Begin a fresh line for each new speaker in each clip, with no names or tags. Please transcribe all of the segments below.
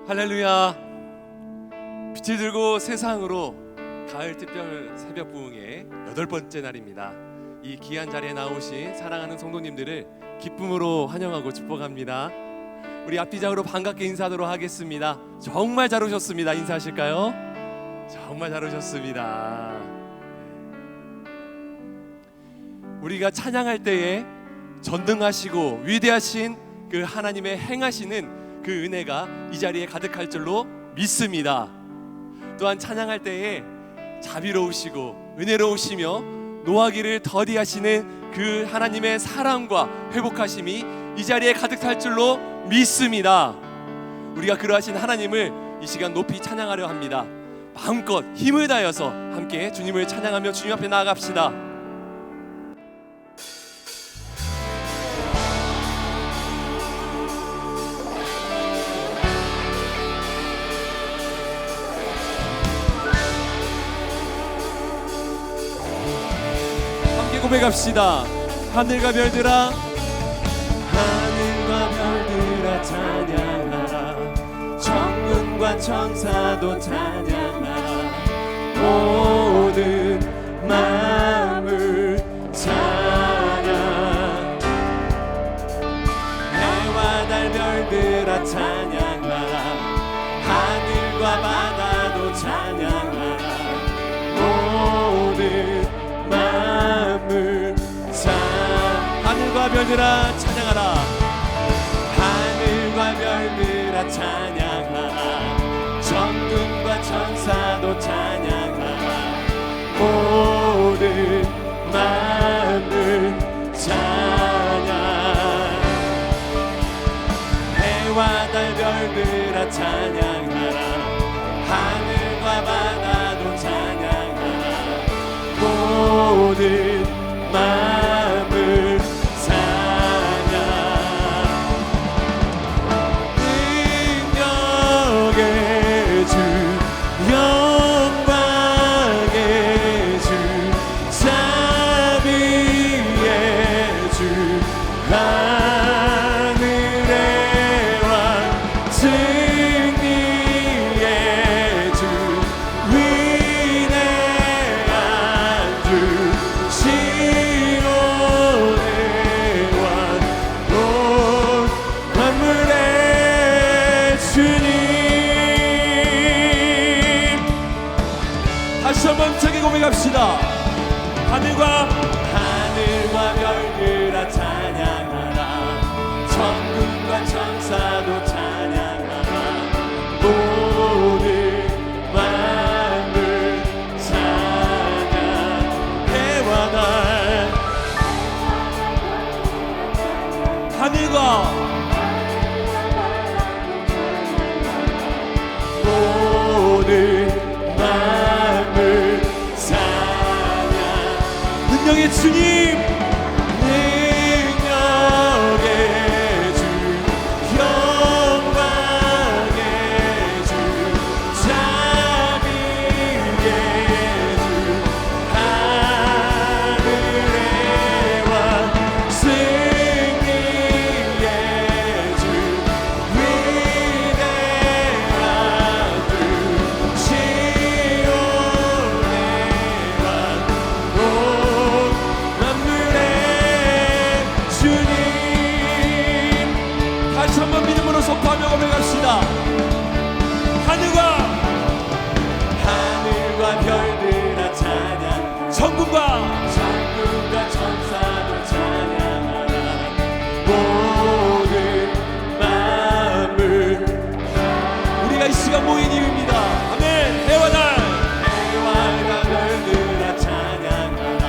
할렐루야. 빛을 들고 세상으로 가을 특별 새벽 부흥의 8번째 날입니다. 이 귀한 자리에 나오신 사랑하는 성도님들을 기쁨으로 환영하고 축복합니다. 우리 앞뒤장으로 반갑게 인사하도록 하겠습니다. 정말 잘 오셨습니다. 인사하실까요? 정말 잘 오셨습니다. 우리가 찬양할 때에 전능하시고 위대하신 그 하나님의 행하시는 그 은혜가 이 자리에 가득할 줄로 믿습니다. 또한 찬양할 때에 자비로우시고 은혜로우시며 노하기를 더디하시는 그 하나님의 사랑과 회복하심이 이 자리에 가득할 줄로 믿습니다. 우리가 그러하신 하나님을 이 시간 높이 찬양하려 합니다. 마음껏 힘을 다해서 함께 주님을 찬양하며 주님 앞에 나아갑시다. 고백합시다. 하늘과 별들아, 하늘과 별들아 찬양하라. 천군과 천사도 찬양하라. 모든 마음을 찬양. 해와 달 별들아 찬양하라. 하늘과 바다도 찬양하라. 모든 마음을 하늘과 별들아 찬양하라. 하늘과 별들아 찬양하라. 천군과 천사도 찬양하라. 모든 마음을 찬양. 해와 달 별들아 찬양하라. 하늘과 바다도 찬양하라. 모든 마음을 찬양. 능력의 주, 영광의 주, 자비의 주, 하늘의 왕, 승리의 주, 위대한 주, 다시 한번 저기 고백합시다. 하늘과 별들아 찬양하라. 천군과 천사도 찬양하라. 모든 마음을 찬양. 해와 달 하늘과 모든 마음을 찬양. 능력의 주님, 능력의 주, 영광의 주, 자비의 주, 하늘의 왕, 승리의 주, 위대한 주, 시온의 왕, 온 만물의 주님. 다시 한번 믿음으로 선포하며 고백합시다. 하늘과 별들아 찬양. 천군과 천사도 찬양하라. 모든 마음을. 우리가 이 시간 모인 이유입니다. 아멘. 해와 달 별들아 찬양하라.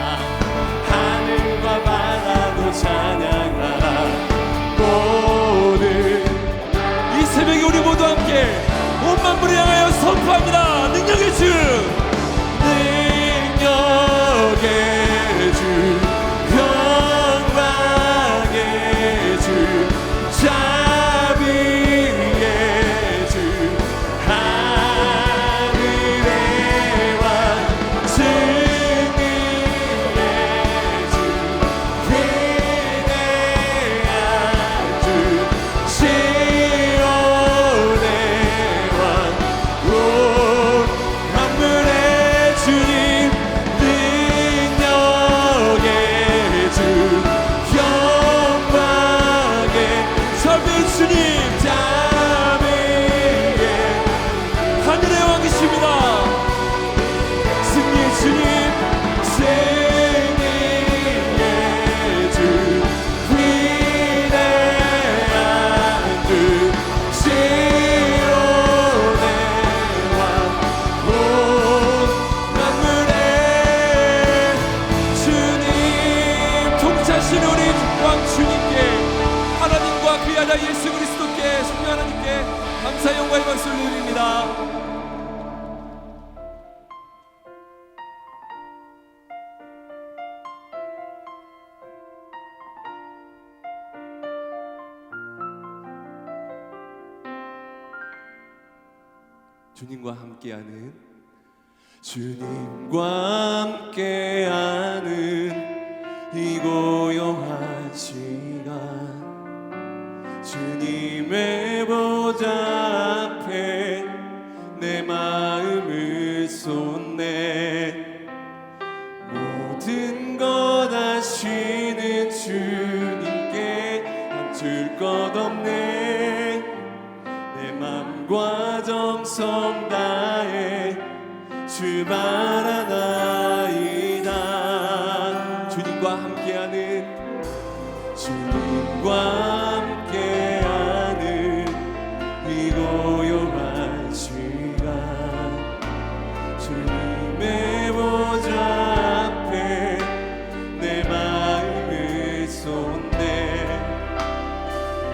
하늘과 바다도 찬양하라. 모든 이 새벽에 우리 모두 함께 온 만물을 향하여 선포합니다. 능력의 주, 능력의 주, 영광의 주, 자비의 주, 하늘의 왕, 승리의 주, 위대한 주, 시온의 영광의 박수를 드립니다. 주님과 함께하는 이 고요한 시간 주님의 보좌 앞에 내 마음을 쏟네 모든 것 아시는 주님께 감출 것 없네 내 맘과 정성 다해 출발하나이다. 주님과 함께하는 이 고요한 시간 주님의 보좌 앞에 내 마음을 쏟네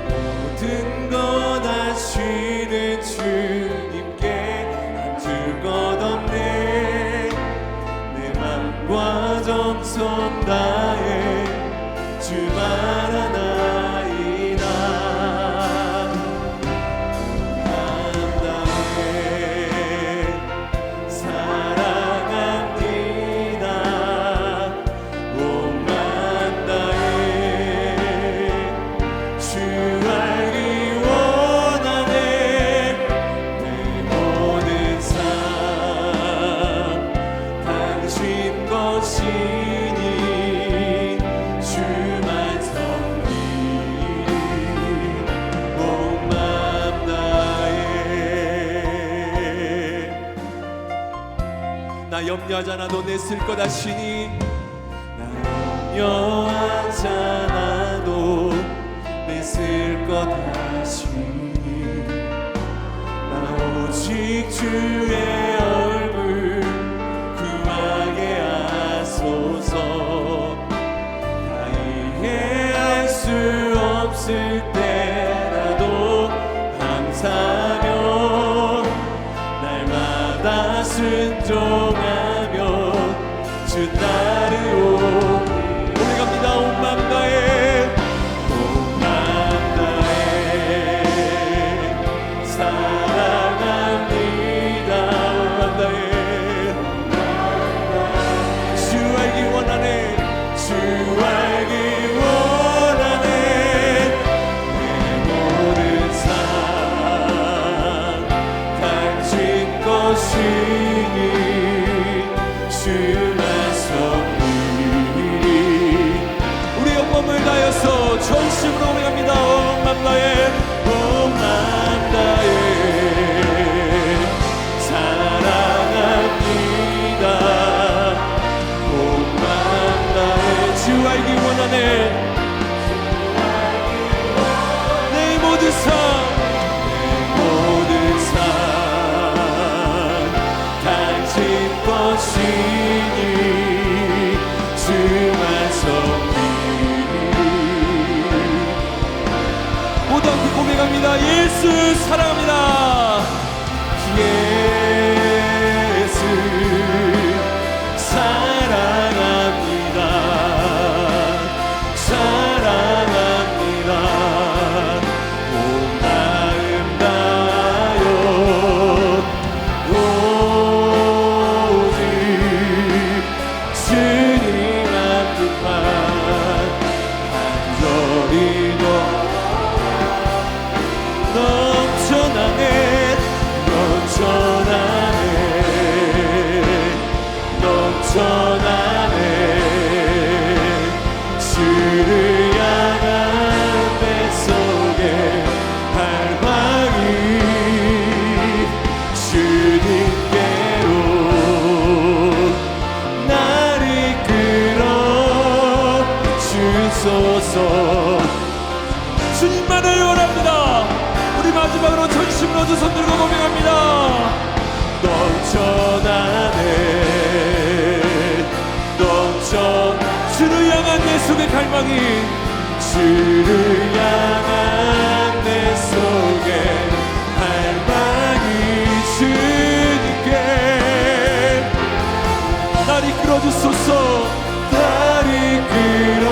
모든 것 아시는 주님께 감출 것 없네 내 맘과 정성 다해 출발하나이다. 나 염려하지 않아도 내 쓸 것 아시니 나 염려하지 않아도 내 쓸 것 아시니 나 오직 주의 얼굴 구하게 하소서 다 이해할 수 없을 때라도 감사하며 날마다 순종하며 주 따르오 우리 갑니다. 온 맘 다해 사랑합니다. 온 맘 다해 주 알기 원하네 주 알기 원하네 내 모든 삶 당신 것이니 주만 섬기리 우리 영광을 다해서 전심으로 고백합니다. 온 맘 다해 온 맘 다해 사랑합니다. 온 맘 다해 주 알기 원하네 내 모든 삶 당신 것이니 주만 섬기리 모두 함께 고백합니다. 예수 사랑합니다. 예수 사랑합니다. 사랑합니다. 온 마음 다하여 주님 앞에만 간절히 넘쳐나네 주를 향한 뱃속에 갈망이 주님께로 나를 끌어 주소서 주님만을 원합니다. 우리 마지막으로 전심으로 두 손 들고 고백합니다. 주를 향한 내 속의 갈망이 주를 향한 내 속의 갈망이 도와주소서. 다리 끌어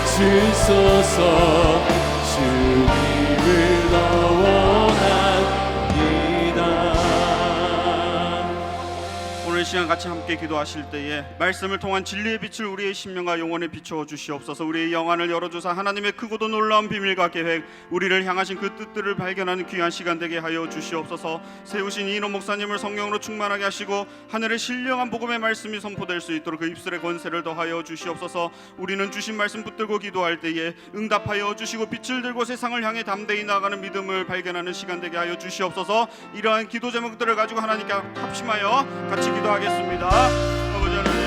주소서. 주님을 더 원합니다.
오늘 시간 같이 함께 기도하실 때에 말씀을 통한 진리의 빛을 우리의 심령과 영혼에 비추어 주시옵소서. 우리의 영안을 열어주사 하나님의 크고도 놀라운 비밀과 계획, 우리를 향하신 그 뜻들을 발견하는 귀한 시간 되게 하여 주시옵소서. 세우신 이인호 목사님을 성령으로 충만하게 하시고 하늘의 신령한 복음의 말씀이 선포될 수 있도록 그 입술의 권세를 더하여 주시옵소서. 우리는 주신 말씀 붙들고 기도할 때에 응답하여 주시고 빛을 들고 세상을 향해 담대히 나아가는 믿음을 발견하는 시간 되게 하여 주시옵소서. 이러한 기도 제목들을 가지고 하나님께 합심하여 같이 기도하겠습니다. 아버지 하나님,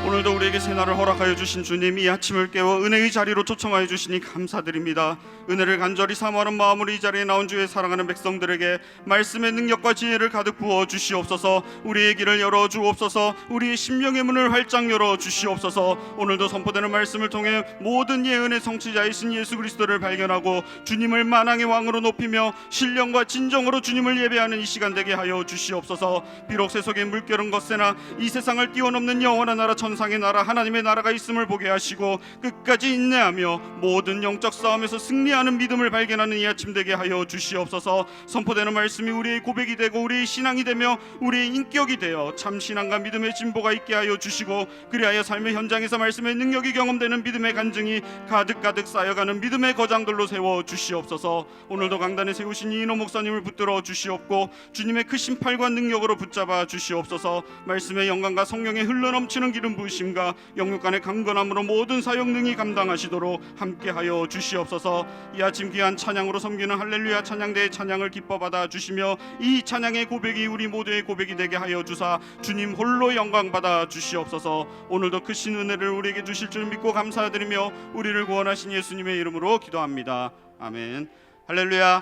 오늘도 우리에게 새날을 허락하여 주신 주님, 이 아침을 깨워 은혜의 자리로 초청하여 주시니 감사드립니다. 은혜를 간절히 사모하는 마음으로 이 자리에 나온 주의 사랑하는 백성들에게 말씀의 능력과 지혜를 가득 부어 주시옵소서. 우리의 길을 열어 주옵소서. 우리의 심령의 문을 활짝 열어 주시옵소서. 오늘도 선포되는 말씀을 통해 모든 예언의 성취자이신 예수 그리스도를 발견하고 주님을 만왕의 왕으로 높이며 신령과 진정으로 주님을 예배하는 이 시간 되게 하여 주시옵소서. 비록 세속의 물결은 거세나 이 세상을 뛰어넘는 영원한 나라, 천상의 나라, 하나님의 나라가 있음을 보게 하시고 끝까지 인내하며 모든 영적 싸움에서 승리하는 믿음을 발견하는 이 아침 되게 하여 주시옵소서. 선포되는 말씀이 우리의 고백이 되고 우리의 신앙이 되며 우리의 인격이 되어 참 신앙과 믿음의 진보가 있게 하여 주시고, 그리하여 삶의 현장에서 말씀의 능력이 경험되는 믿음의 간증이 가득가득 쌓여가는 믿음의 거장들로 세워 주시옵소서. 오늘도 강단에 세우신 이인호 목사님을 붙들어 주시옵고 주님의 크신 팔과 능력으로 붙잡아 주시옵소서. 말씀의 영광과 성령의 흘러넘치는 기름 부으심과 영육 간의 강건함으로 모든 사역 능히 감당하시도록 함께하여 주시옵소서. 이 아침 귀한 찬양으로 섬기는 할렐루야 찬양대의 찬양을 기뻐 받아 주시며 이 찬양의 고백이 우리 모두의 고백이 되게 하여 주사 주님 홀로 영광 받아 주시옵소서. 오늘도 크신 은혜를 우리에게 주실 줄 믿고 감사드리며 우리를 구원하신 예수님의 이름으로 기도합니다. 아멘. 할렐루야.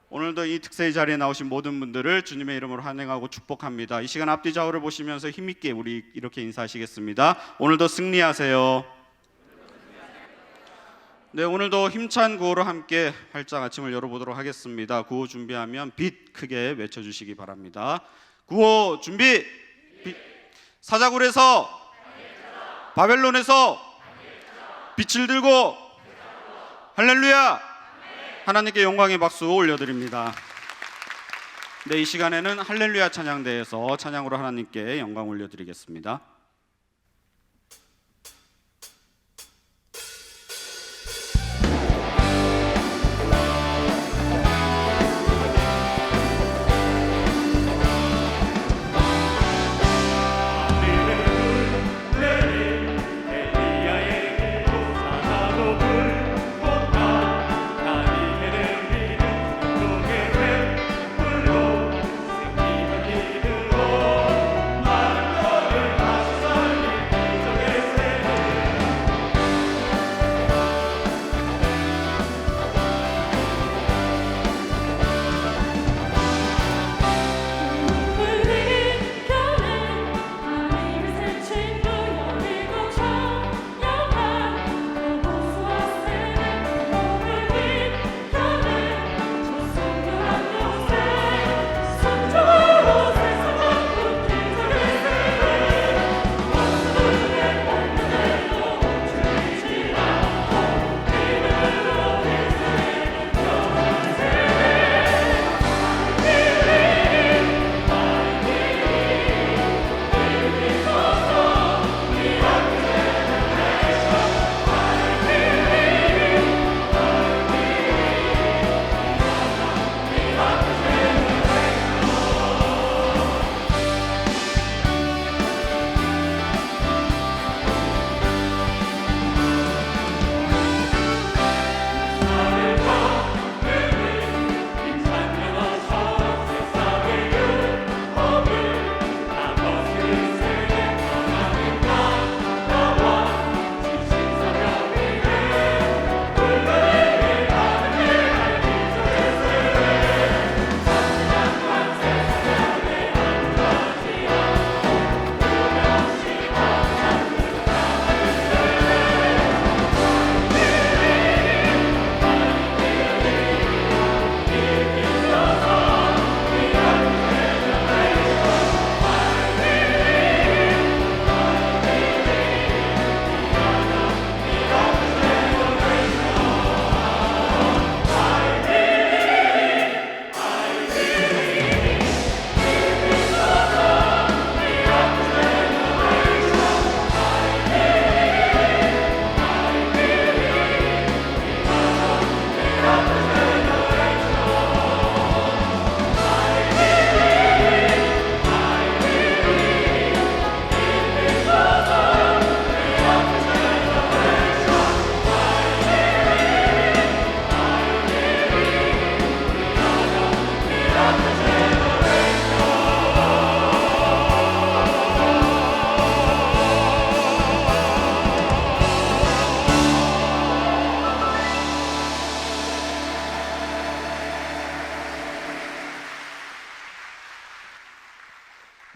오늘도 이 특세의 자리에 나오신 모든 분들을 주님의 이름으로 환영하고 축복합니다. 이 시간 앞뒤 좌우를 보시면서 힘있게 우리 이렇게 인사하시겠습니다. 오늘도 승리하세요. 네, 오늘도 힘찬 구호로 함께 활짝 아침을 열어보도록 하겠습니다. 구호 준비하면 빛 크게 외쳐주시기 바랍니다. 구호 준비. 빛. 사자굴에서, 바벨론에서 빛을 들고 할렐루야. 하나님께 영광의 박수 올려드립니다. 네, 이 시간에는 할렐루야 찬양대에서 찬양으로 하나님께 영광 올려드리겠습니다.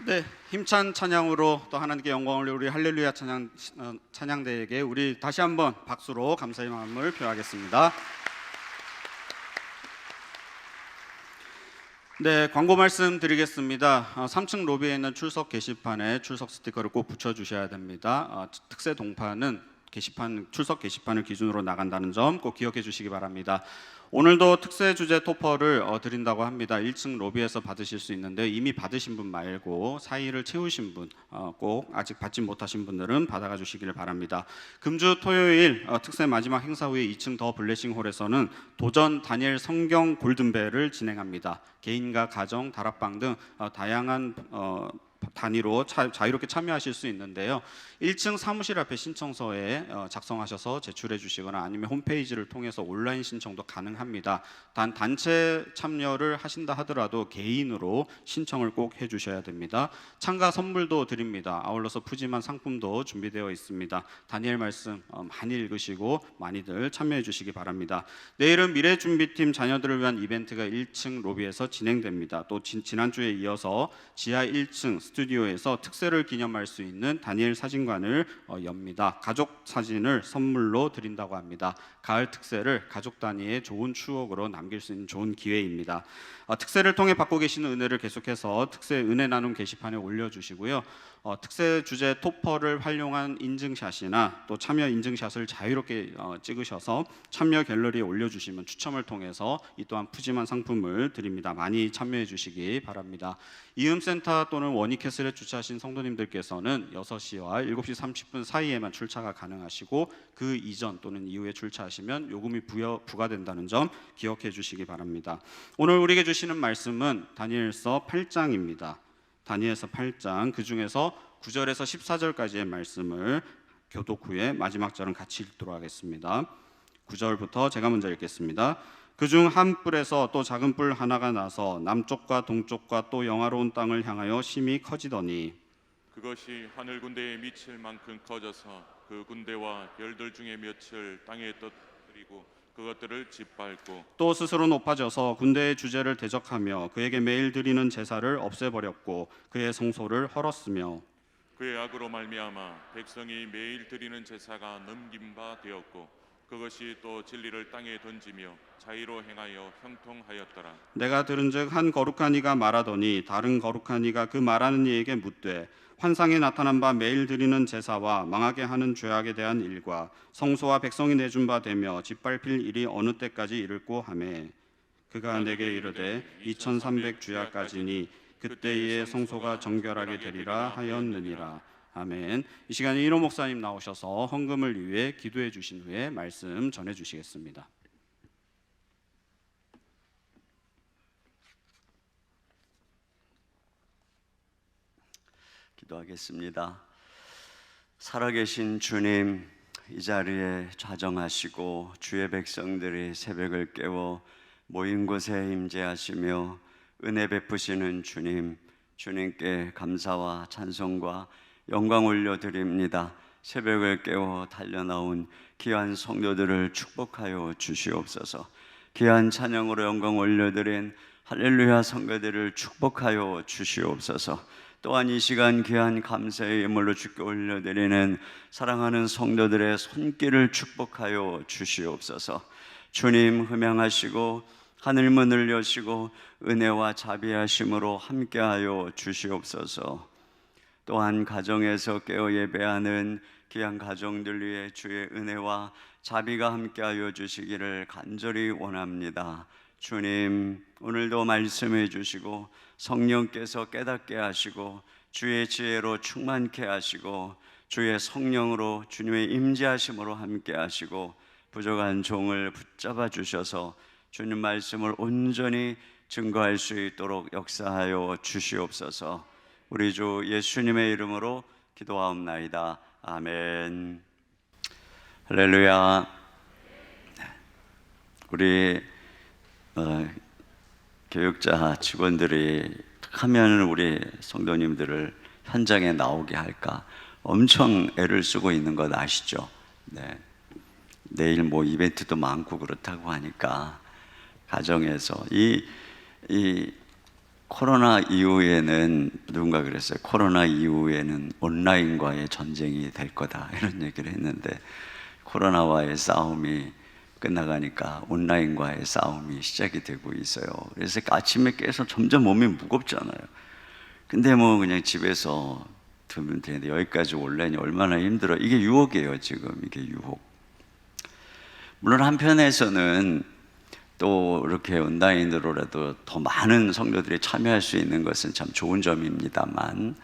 네, 힘찬 찬양으로 또 하나님께 영광을 우리 할렐루야 찬양대에게 우리 다시 한번 박수로 감사의 마음을 표하겠습니다. 네, 광고 말씀 드리겠습니다. 3층 로비에 있는 출석 게시판에 출석 스티커를 꼭 붙여주셔야 됩니다. 특세 동파는 출석 게시판을 기준으로 나간다는 점 꼭 기억해 주시기 바랍니다. 오늘도 특세 주제 토퍼를 드린다고 합니다. 1층 로비에서 받으실 수 있는데 이미 받으신 분 말고 사의를 채우신 분, 꼭 아직 받지 못하신 분들은 받아가 주시기를 바랍니다. 금주 토요일 특세 마지막 행사 후에 2층 더 블레싱 홀에서는 도전 다니엘 성경 골든벨을 진행합니다. 개인과 가정, 다락방 등 다양한 단위로 자유롭게 참여하실 수 있는데요. 1층 사무실 앞에 신청서에 작성하셔서 제출해 주시거나 아니면 홈페이지를 통해서 온라인 신청도 가능합니다. 단 단체 참여를 하신다 하더라도 개인으로 신청을 꼭 해주셔야 됩니다. 참가 선물도 드립니다. 아울러서 푸짐한 상품도 준비되어 있습니다. 다니엘 말씀 많이 읽으시고 많이들 참여해 주시기 바랍니다. 내일은 미래준비팀 자녀들을 위한 이벤트가 1층 로비에서 진행됩니다. 또 지난주에 이어서 지하 1층 스튜디오에서 특세를 기념할 수 있는 다니엘 사진관을 엽니다. 가족 사진을 선물로 드린다고 합니다. 가을 특세를 가족 단위의 좋은 추억으로 남길 수 있는 좋은 기회입니다. 특세를 통해 받고 계시는 은혜를 계속해서 특세 은혜 나눔 게시판에 올려주시고요. 특세 주제 토퍼를 활용한 인증샷이나 또 참여 인증샷을 자유롭게 찍으셔서 참여 갤러리에 올려주시면 추첨을 통해서 이 또한 푸짐한 상품을 드립니다. 많이 참여해 주시기 바랍니다. 이음센터 또는 원익캐슬에 주차하신 성도님들께서는 6시와 7시 30분 사이에만 출차가 가능하시고 그 이전 또는 이후에 출차하시면 요금이 부과된다는 점 기억해 주시기 바랍니다. 오늘 우리에게 주시는 말씀은 다니엘서 8장입니다. 다니엘서 8장 그 중에서 9절에서 14절까지의 말씀을 교독 후에 마지막 절은 같이 읽도록 하겠습니다. 9절부터 제가 먼저 읽겠습니다. 그중 한 뿔에서 또 작은 뿔 하나가 나서 남쪽과 동쪽과 또 영화로운 땅을 향하여 심히 커지더니
그것이 하늘 군대에 미칠 만큼 커져서 그 군대와 별들 중에 몇을 땅에 떨어뜨리고 그것들을 짓밟고
또 스스로 높아져서 군대의 주제를 대적하며 그에게 매일 드리는 제사를 없애버렸고 그의 성소를 헐었으며
그의 악으로 말미암아 백성이 매일 드리는 제사가 넘긴 바 되었고 그것이 또 진리를 땅에 던지며 자의로 행하여 형통하였더라.
내가 들은즉 한 거룩한 이가 말하더니 다른 거룩한 이가 그 말하는 이에게 묻되 환상에 나타난 바 매일 드리는 제사와 망하게 하는 죄악에 대한 일과 성소와 백성이 내준 바 되며 짓밟힐 일이 어느 때까지 이를꼬 하매 그가 내게 이르되 2300 주야까지니 그때의 성소가 정결하게 되리라 하였느니라. 아멘. 이 시간에 이노 목사님 나오셔서 헌금을 위해 기도해 주신 후에 말씀 전해 주시겠습니다.
기도하겠습니다. 살아계신 주님, 이 자리에 좌정하시고 주의 백성들이 새벽을 깨워 모인 곳에 임재하시며 은혜 베푸시는 주님, 주님께 감사와 찬송과 영광 올려드립니다. 새벽을 깨워 달려나온 귀한 성도들을 축복하여 주시옵소서. 귀한 찬양으로 영광 올려드린 할렐루야 성가들을 축복하여 주시옵소서. 또한 이 시간 귀한 감사의 예물로 주께 올려드리는 사랑하는 성도들의 손길을 축복하여 주시옵소서. 주님 흠양하시고 하늘문을 여시고 은혜와 자비하심으로 함께하여 주시옵소서. 또한 가정에서 깨어 예배하는 귀한 가정들 위해 주의 은혜와 자비가 함께하여 주시기를 간절히 원합니다. 주님, 오늘도 말씀해 주시고 성령께서 깨닫게 하시고 주의 지혜로 충만케 하시고 주의 성령으로 주님의 임재하심으로 함께 하시고 부족한 종을 붙잡아 주셔서 주님 말씀을 온전히 증거할 수 있도록 역사하여 주시옵소서. 우리 주 예수님의 이름으로 기도하옵나이다. 아멘. 할렐루야. 우리 교육자 직원들이 하면 우리 성도님들을 현장에 나오게 할까 엄청 애를 쓰고 있는 것 아시죠? 네. 내일 뭐 이벤트도 많고 그렇다고 하니까 가정에서 이 코로나 이후에는 누군가 그랬어요. 코로나 이후에는 온라인과의 전쟁이 될 거다 이런 얘기를 했는데 코로나와의 싸움이 끝나가니까 온라인과의 싸움이 시작이 되고 있어요. 그래서 아침에 깨서 점점 몸이 무겁잖아요. 근데 뭐 그냥 집에서 두면 되는데 여기까지 올라니 얼마나 힘들어. 이게 유혹이에요. 지금 이게 유혹. 물론 한편에서는 또 이렇게 온라인으로라도 더 많은 성도들이 참여할 수 있는 것은 참 좋은 점입니다만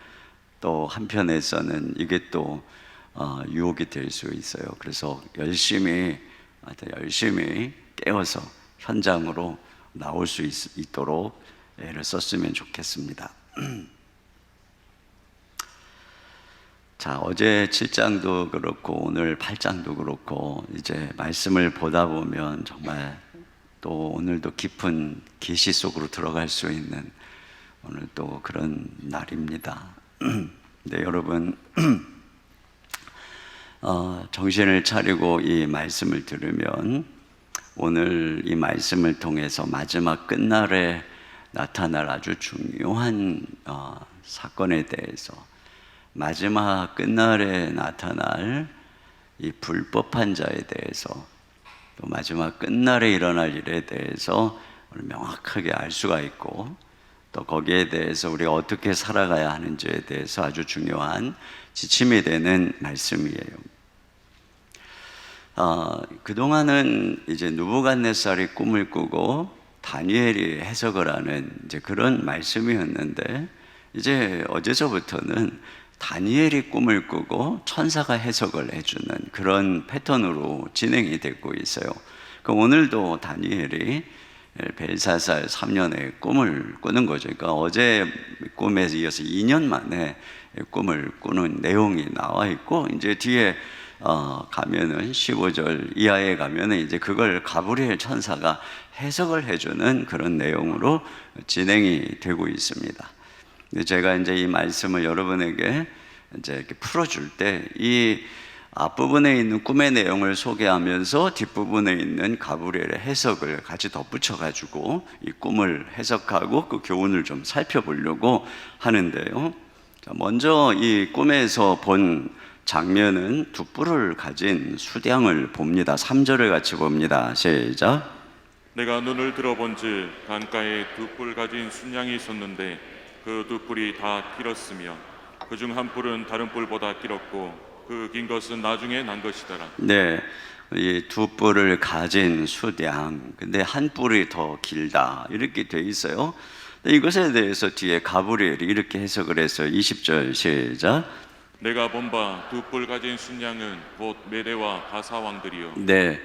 또 한편에서는 이게 또 유혹이 될 수 있어요. 그래서 열심히 깨워서 현장으로 나올 수 있도록 애를 썼으면 좋겠습니다. 자, 어제 7장도 그렇고 오늘 8장도 그렇고 이제 말씀을 보다 보면 정말 또 오늘도 깊은 계시 속으로 들어갈 수 있는 오늘 또 그런 날입니다. 네, 여러분 정신을 차리고 이 말씀을 들으면 오늘 이 말씀을 통해서 마지막 끝날에 나타날 아주 중요한 사건에 대해서 마지막 끝날에 나타날 이 불법한 자에 대해서 또 마지막 끝날에 일어날 일에 대해서 명확하게 알 수가 있고 또 거기에 대해서 우리가 어떻게 살아가야 하는지에 대해서 아주 중요한 지침이 되는 말씀이에요. 그동안은 이제 느부갓네살이 꿈을 꾸고 다니엘이 해석을 하는 이제 그런 말씀이었는데 이제 어제서부터는 다니엘이 꿈을 꾸고 천사가 해석을 해주는 그런 패턴으로 진행이 되고 있어요. 그럼 오늘도 다니엘이 벨사살 3년의 꿈을 꾸는 거죠. 그러니까 어제 꿈에 이어서 2년 만에 꿈을 꾸는 내용이 나와 있고 이제 뒤에 가면은 15절 이하에 가면은 이제 그걸 가브리엘 천사가 해석을 해주는 그런 내용으로 진행이 되고 있습니다. 제가 이제 이 말씀을 여러분에게 이제 이렇게 풀어줄 때 이 앞부분에 있는 꿈의 내용을 소개하면서 뒷부분에 있는 가브리엘의 해석을 같이 덧붙여가지고 이 꿈을 해석하고 그 교훈을 좀 살펴보려고 하는데요. 먼저 이 꿈에서 본 장면은 두 뿔을 가진 수량을 봅니다. 3절을 같이 봅니다. 시작.
내가 눈을 들어본즉 강가에 두 뿔 가진 순양이 있었는데 그 두 뿔이 다 길었으며 그중 한 뿔은 다른 뿔보다 길었고 그 긴 것은 나중에 난 것이더라.
네, 이 두 뿔을 가진 수량, 근데 한 뿔이 더 길다 이렇게 돼 있어요. 이것에 대해서 뒤에 가브리엘이 이렇게 해석을 했어요. 20절 시작.
내가 본 바 두 뿔 가진 순양은 곧 메대와 바사 왕들이요.
네,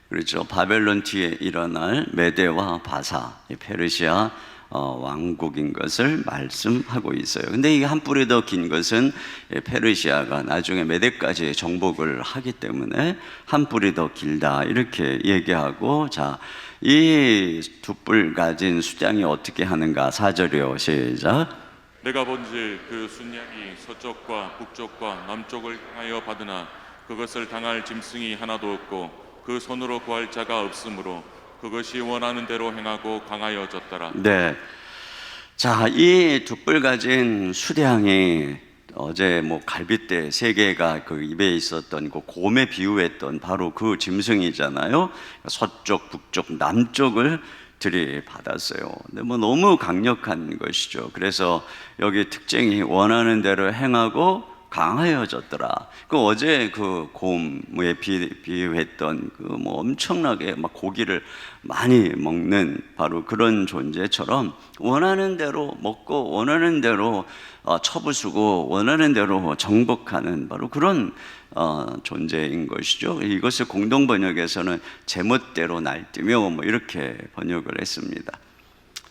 그렇죠. 바벨론 뒤에 일어날 메대와 바사, 페르시아 왕국인 것을 말씀하고 있어요. 근데 이 한 뿔이 더 긴 것은 페르시아가 나중에 메대까지 정복을 하기 때문에 한 뿔이 더 길다 이렇게 얘기하고, 자, 이 두 뿔 가진 수량이 어떻게 하는가? 4절이요. 시작.
내가 본즉 그 순양이 서쪽과 북쪽과 남쪽을 향하여 받으나 그것을 당할 짐승이 하나도 없고 그 손으로 구할 자가 없으므로 그것이 원하는 대로 행하고 강하여졌더라.
네. 자, 이 두 뿔 가진 수량이 어제 뭐 갈빗대 세 개가 그 입에 있었던 그 곰에 비유했던 바로 그 짐승이잖아요. 서쪽, 북쪽, 남쪽을 들이받았어요. 근데 뭐 너무 강력한 것이죠. 그래서 여기 특징이 원하는 대로 행하고 강하여졌더라. 그 어제 그 곰에 비유했던 그 뭐 엄청나게 막 고기를 많이 먹는 바로 그런 존재처럼 원하는 대로 먹고 원하는 대로 처부수고 원하는 대로 정복하는 바로 그런 존재인 것이죠. 이것을 공동 번역에서는 제멋대로 날뛰며 뭐 이렇게 번역을 했습니다.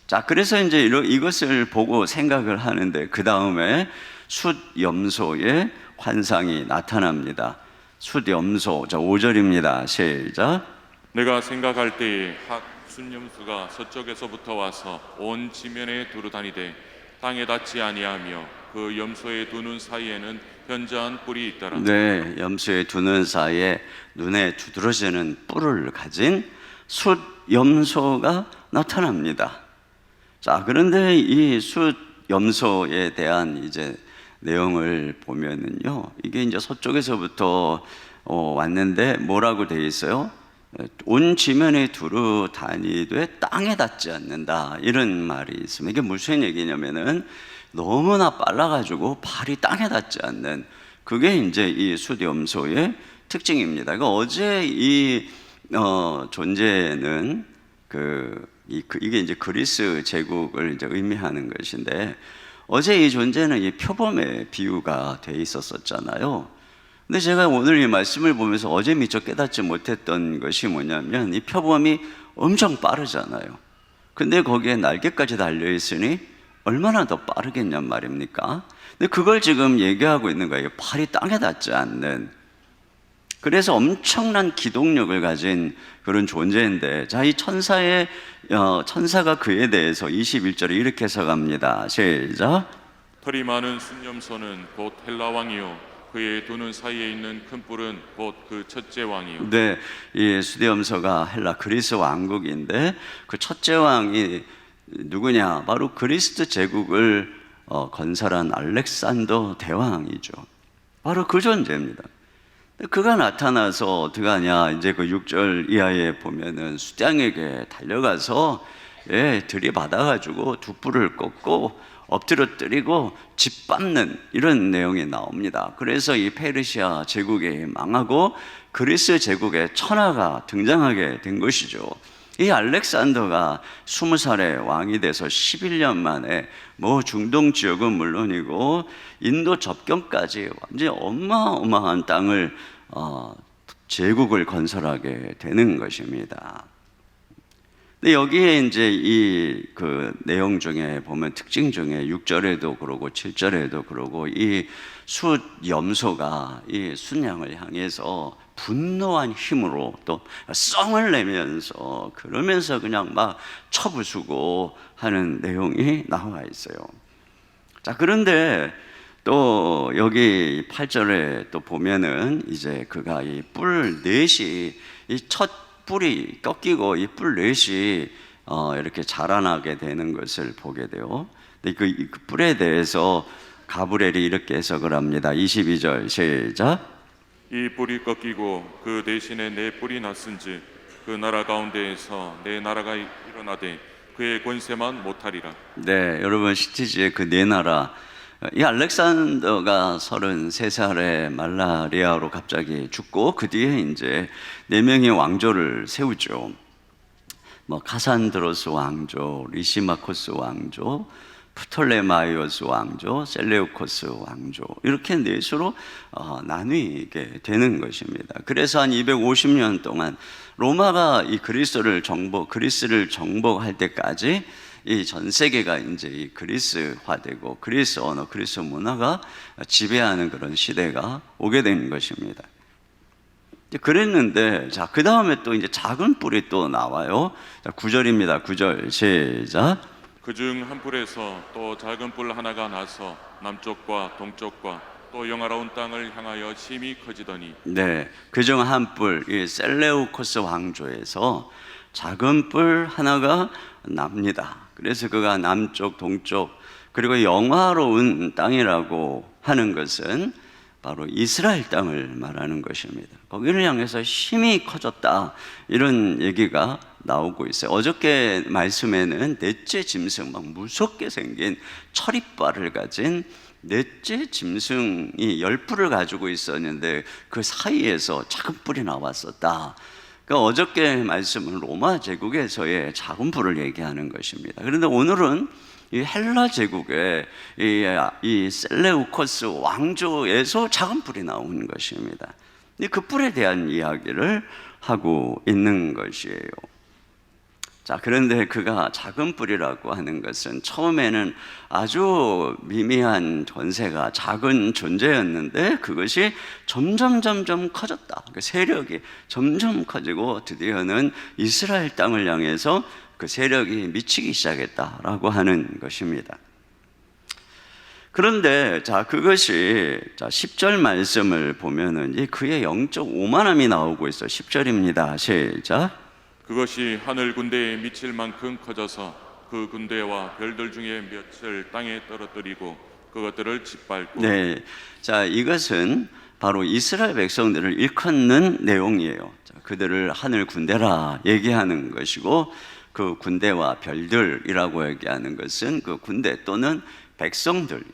자, 그래서 이제 이것을 보고 생각을 하는데 그 다음에 숫염소의 환상이 나타납니다. 숫염소, 자 5절입니다. 시작.
내가 생각할 때에 학 순염수가 서쪽에서부터 와서 온 지면에 두루다니되 땅에 닿지 아니하며 그 염소의 두 눈 사이에는 현저한 뿔이 있더라.
네, 염소의 두 눈 사이에 눈에 두드러지는 뿔을 가진 숫염소가 나타납니다. 자, 그런데 이 숫염소에 대한 이제 내용을 보면은요, 이게 이제 서쪽에서부터 왔는데 뭐라고 돼 있어요? 온 지면에 두루 다니되 땅에 닿지 않는다, 이런 말이 있습니다. 이게 무슨 얘기냐면은 너무나 빨라가지고 발이 땅에 닿지 않는, 그게 이제 이 숫염소의 특징입니다. 그러니까 어제 이 존재는 이게 이제 그리스 제국을 이제 의미하는 것인데, 어제 이 존재는 이 표범의 비유가 돼 있었잖아요. 근데 제가 오늘 이 말씀을 보면서 어제 미처 깨닫지 못했던 것이 뭐냐면, 이 표범이 엄청 빠르잖아요. 근데 거기에 날개까지 달려 있으니 얼마나 더 빠르겠냔 말입니까? 근데 그걸 지금 얘기하고 있는 거예요. 발이 땅에 닿지 않는. 그래서 엄청난 기동력을 가진 그런 존재인데, 자, 이 천사가 그에 대해서 21절에 이렇게 해석합니다. 시작.
털이 많은 순념소는 곧 헬라 왕이요 그의 두 눈 사이에 있는 큰 뿔은 곧 그 첫째 왕이요.
네, 이 숫염소가 헬라 그리스 왕국인데, 그 첫째 왕이 누구냐? 바로 그리스 제국을 건설한 알렉산더 대왕이죠. 바로 그 존재입니다. 그가 나타나서 어떻게 하냐? 이제 그 6절 이하에 보면은 수장에게 달려가서 들이받아가지고 두 뿔을 꺾고 엎드러뜨리고 짓밟는 이런 내용이 나옵니다. 그래서 이 페르시아 제국이 망하고 그리스 제국의 천하가 등장하게 된 것이죠. 이 알렉산더가 20살에 왕이 돼서 11년 만에 뭐 중동 지역은 물론이고 인도 접경까지 완전히 어마어마한 땅을 제국을 건설하게 되는 것입니다. 근데 여기에 이제 이 그 내용 중에 보면 특징 중에 6절에도 그러고 7절에도 그러고 이 숫염소가 이 순양을 향해서 분노한 힘으로 또 썽을 내면서 그러면서 그냥 막 쳐부수고 하는 내용이 나와 있어요. 자, 그런데 또 여기 8절에 또 보면은 이제 그가 이 뿔 넷이 이 첫 뿔이 꺾이고 이 뿔 넷이 이렇게 자라나게 되는 것을 보게 돼요. 근데 그 뿔에 대해서 가브리엘이 이렇게 해석을 합니다. 22절 시작.
이 뿔이 꺾이고 그 대신에 내 뿔이 났은즉 그 나라 가운데에서 내 나라가 일어나되 그의 권세만 못하리라.
네, 여러분 시티지의 그 네 나라, 이 알렉산더가 33살에 말라리아로 갑자기 죽고 그 뒤에 이제 4명의 왕조를 세우죠. 뭐 카산드로스 왕조, 리시마코스 왕조, 프톨레마이오스 왕조, 셀레우코스 왕조, 이렇게 넷으로 나뉘게 되는 것입니다. 그래서 한 250년 동안 로마가 이 그리스를 정복할 때까지 이 전 세계가 이제 이 그리스화되고 그리스 언어, 그리스 문화가 지배하는 그런 시대가 오게 된 것입니다. 그랬는데, 자, 그 다음에 또 이제 작은 뿔이 또 나와요. 자, 9절입니다. 9절 시작.
그중 한 뿔에서 또 작은 뿔 하나가 나서 남쪽과 동쪽과 또 영화로운 땅을 향하여 심히 커지더니.
네, 그중 한 뿔, 이 셀레우코스 왕조에서 작은 뿔 하나가 납니다. 그래서 그가 남쪽, 동쪽, 그리고 영화로운 땅이라고 하는 것은 바로 이스라엘 땅을 말하는 것입니다. 거기를 향해서 힘이 커졌다, 이런 얘기가 나오고 있어요. 어저께 말씀에는 넷째 짐승, 막 무섭게 생긴 철이빨을 가진 넷째 짐승이 10뿔을 가지고 있었는데 그 사이에서 작은 뿔이 나왔었다. 그러니까 어저께 말씀은 로마 제국에서의 작은 뿔을 얘기하는 것입니다. 그런데 오늘은 이 헬라 제국의 이 셀레우코스 왕조에서 작은 뿔이 나오는 것입니다. 그 뿔에 대한 이야기를 하고 있는 것이에요. 자, 그런데 그가 작은 뿔이라고 하는 것은 처음에는 아주 미미한 존재가 작은 존재였는데 그것이 점점 커졌다. 그 세력이 점점 커지고 드디어는 이스라엘 땅을 향해서 그 세력이 미치기 시작했다라고 하는 것입니다. 그런데 자, 그것이 10절 말씀을 보면은 그의 영적 오만함이 나오고 있어. 10절입니다. 시작.
그것이 하늘 군대에 미칠 만큼 커져서 그 군대와 별들 중에 몇을 땅에 떨어뜨리고 그것들을 짓밟고.
네, 자 이것은 바로 이스라엘 백성들을 일컫는 내용이에요. 자, 그들을 하늘 군대라 얘기하는 것이고, 그 군대와 별들이라고 얘기하는 것은 그 군대 또는 백성들,